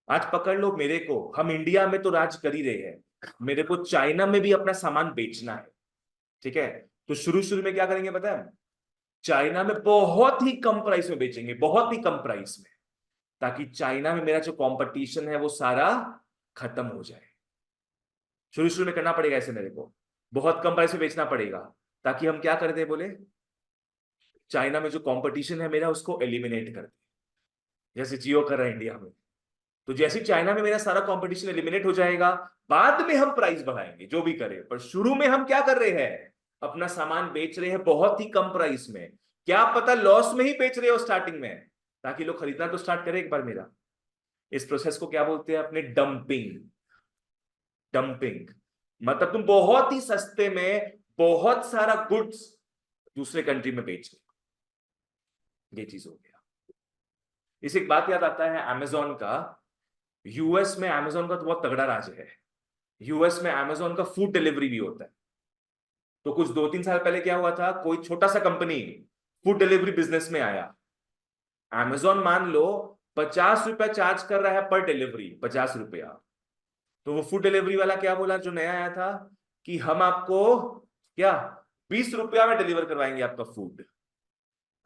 आज पकड़ लो मेरे को, हम इंडिया में तो राज कर ही रहे हैं, मेरे को चाइना में भी अपना सामान बेचना है। ठीक है, तो शुरू शुरू में क्या करेंगे पता है? चाइना में बहुत ही कम प्राइस में बेचेंगे, बहुत ही कम प्राइस में, ताकि चाइना में मेरा जो कंपटीशन है वो सारा खत्म हो जाए। शुरू शुरू में करना पड़ेगा ऐसे, मेरे को बहुत कम प्राइस में बेचना पड़ेगा, ताकि हम क्या करते हैं बोले, चाइना में जो कंपटीशन है मेरा उसको एलिमिनेट कर दे, जैसे जियो कर रहा है इंडिया में। तो जैसे चाइना में मेरा सारा कंपटीशन एलिमिनेट हो जाएगा, बाद में हम प्राइस बढ़ाएंगे जो भी करें, पर शुरू में हम क्या कर रहे हैं, अपना सामान बेच रहे हैं बहुत ही कम प्राइस में। क्या पता लॉस में ही बेच रहे हो स्टार्टिंग में, ताकि लोग खरीदना तो स्टार्ट करें एक बार मेरा। इस प्रोसेस को क्या बोलते हैं अपने? डंपिंग। डंपिंग मतलब तुम बहुत ही सस्ते में बहुत सारा गुड्स दूसरे कंट्री में बेच रहे, ये चीज हो गया। इसे एक बात याद आता है अमेजोन का। यूएस में अमेजोन का तो बहुत तगड़ा राज है। यूएस में अमेजोन का फूड डिलीवरी भी होता है। तो कुछ 2-3 साल पहले क्या हुआ था, कोई छोटा सा कंपनी फूड डिलीवरी बिजनेस में आया। अमेजोन मान लो 50 रुपया चार्ज कर रहा है पर डिलीवरी, 50 रुपया। तो वो फूड डिलीवरी वाला क्या बोला जो नया आया था, कि हम आपको क्या 20 रुपया में डिलीवर करवाएंगे आपका फूड।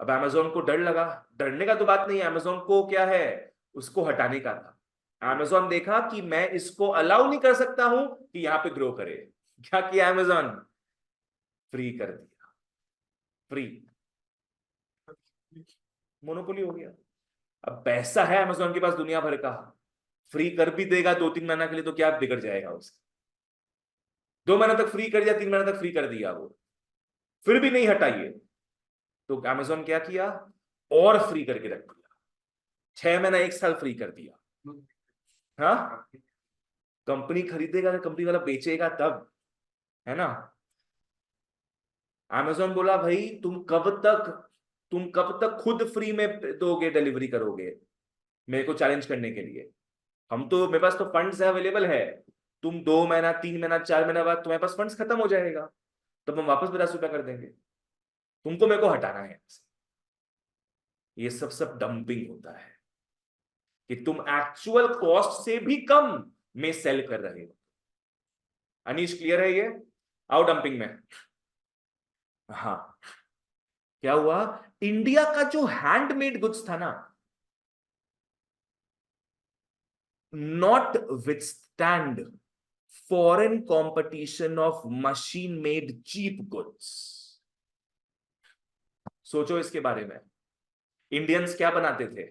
अब अमेजोन को डर लगा। डरने का तो बात नहीं है, अमेजोन को क्या है, उसको हटाने का था। अमेजोन देखा कि मैं इसको अलाउ नहीं कर सकता हूं कि यहां पे ग्रो करे। क्या किया अमेजोन? फ्री कर दिया, फ्री। मोनोपोली हो गया। अब पैसा है अमेजोन के पास दुनिया भर का, फ्री कर भी देगा 2-3 महीना के लिए, तो क्या बिगड़ जाएगा उसका? 2 महीना तक फ्री कर दिया, 3 महीना तक फ्री कर दिया वो, फिर भी नहीं हटाइए। तो अमेजोन क्या किया, और फ्री करके रख दिया, 6 महीना 1 साल फ्री कर दिया। हाँ, कंपनी खरीदेगा, कंपनी वाला बेचेगा तब, है ना। अमेजोन बोला भाई तुम कब तक खुद फ्री में दोगे, डिलीवरी करोगे मेरे को चैलेंज करने के लिए? हम तो, मेरे पास तो फंड्स है, अवेलेबल है। तुम 2 महीना, 3 महीना, 4 महीना बाद तुम्हारे पास फंड्स खत्म हो जाएगा। तब हम वापस 50 रुपया कर देंगे, तुमको मेरे को हटाना है। ये सब डंपिंग होता है कि तुम एक्चुअल कॉस्ट से भी कम में सेल कर रहे हो। अनीश क्लियर है ये? आओ डंपिंग में। हाँ, क्या हुआ, इंडिया का जो हैंडमेड गुड्स था ना, not withstand foreign competition of machine made cheap goods. सोचो इसके बारे में, इंडियंस क्या बनाते थे?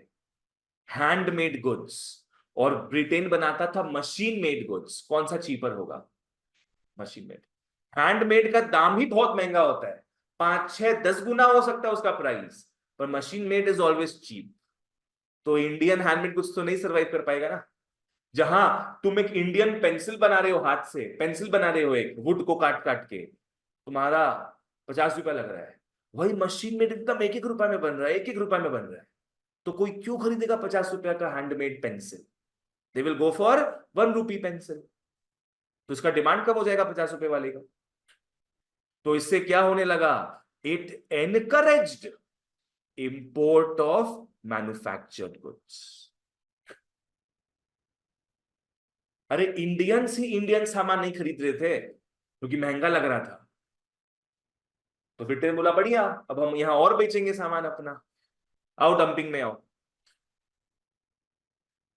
हैंडमेड गुड्स, और ब्रिटेन बनाता था मशीन मेड गुड्स। कौन सा चीपर होगा? Machine made. हैंडमेड का दाम ही बहुत महंगा होता है, 5, 6, 10 गुना हो सकता है उसका प्राइस, पर machine made is always cheap. तो इंडियन हैंडमेड गुड्स तो नहीं सर्वाइव कर पाएगा ना। जहां तुम एक इंडियन पेंसिल बना रहे हो, हाथ से पेंसिल बना रहे हो, एक वुड को काट काट के, तुम्हारा 50 रुपया लग रहा है, वही मशीन मेड एकदम 1-1 रुपया में बन रहा है, 1-1 रुपया में बन रहा है। तो कोई क्यों खरीदेगा 50 रुपया का handmade pencil? They will go for 1 rupee pencil. तो इसका डिमांड कम हो जाएगा 50 रुपए वाले का। तो इससे क्या होने लगा? It encouraged import of manufactured goods. अरे इंडियंस ही इंडियन सामान नहीं खरीद रहे थे क्योंकि महंगा लग रहा था, तो ब्रिटेन बोला बढ़िया, अब हम यहां और बेचेंगे सामान अपना। आओ डंपिंग में आओ।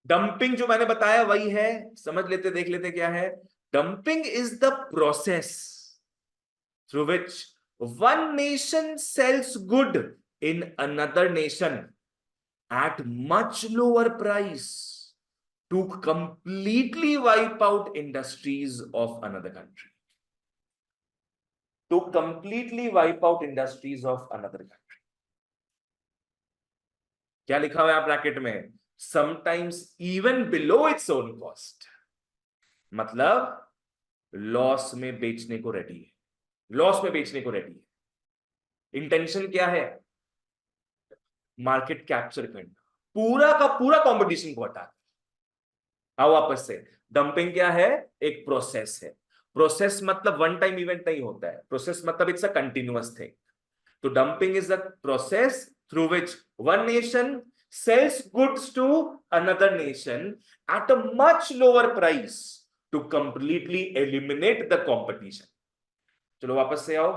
डंपिंग जो मैंने बताया वही है, समझ लेते, देख लेते क्या है। Dumping is the process through which one nation sells good in another nation at much lower price to completely wipe out industries of another country. To completely wipe out industries of another country. क्या लिखा हुआ है bracket में? Sometimes even below its own cost. मतलब loss में बेचने को ready है, लॉस में बेचने को रेडी है। इंटेंशन क्या है? मार्केट कैप्चर करना, पूरा का पूरा कंपटीशन को हटा। आओ वापस से, डंपिंग क्या है? एक प्रोसेस है। प्रोसेस मतलब वन टाइम इवेंट नहीं होता है, प्रोसेस मतलब इट्स अ कंटिन्यूअस थिंग। तो dumping is a process through which one nation sells goods to another nation at a much lower price to completely eliminate the competition. चलो वापस से आओ,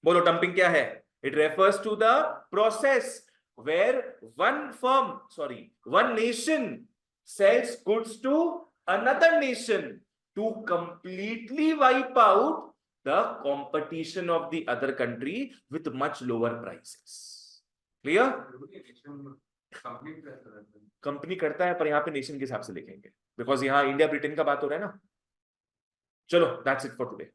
बोलो डंपिंग क्या है? It refers to the process where one nation sells goods to another nation to completely wipe out the competition of the other country with much lower prices. Clear? Company करता है, पर यहां पे नेशन के हिसाब से लिखेंगे, बिकॉज यहां इंडिया ब्रिटेन का बात हो रहा है ना। चलो दैट्स इट फॉर टुडे।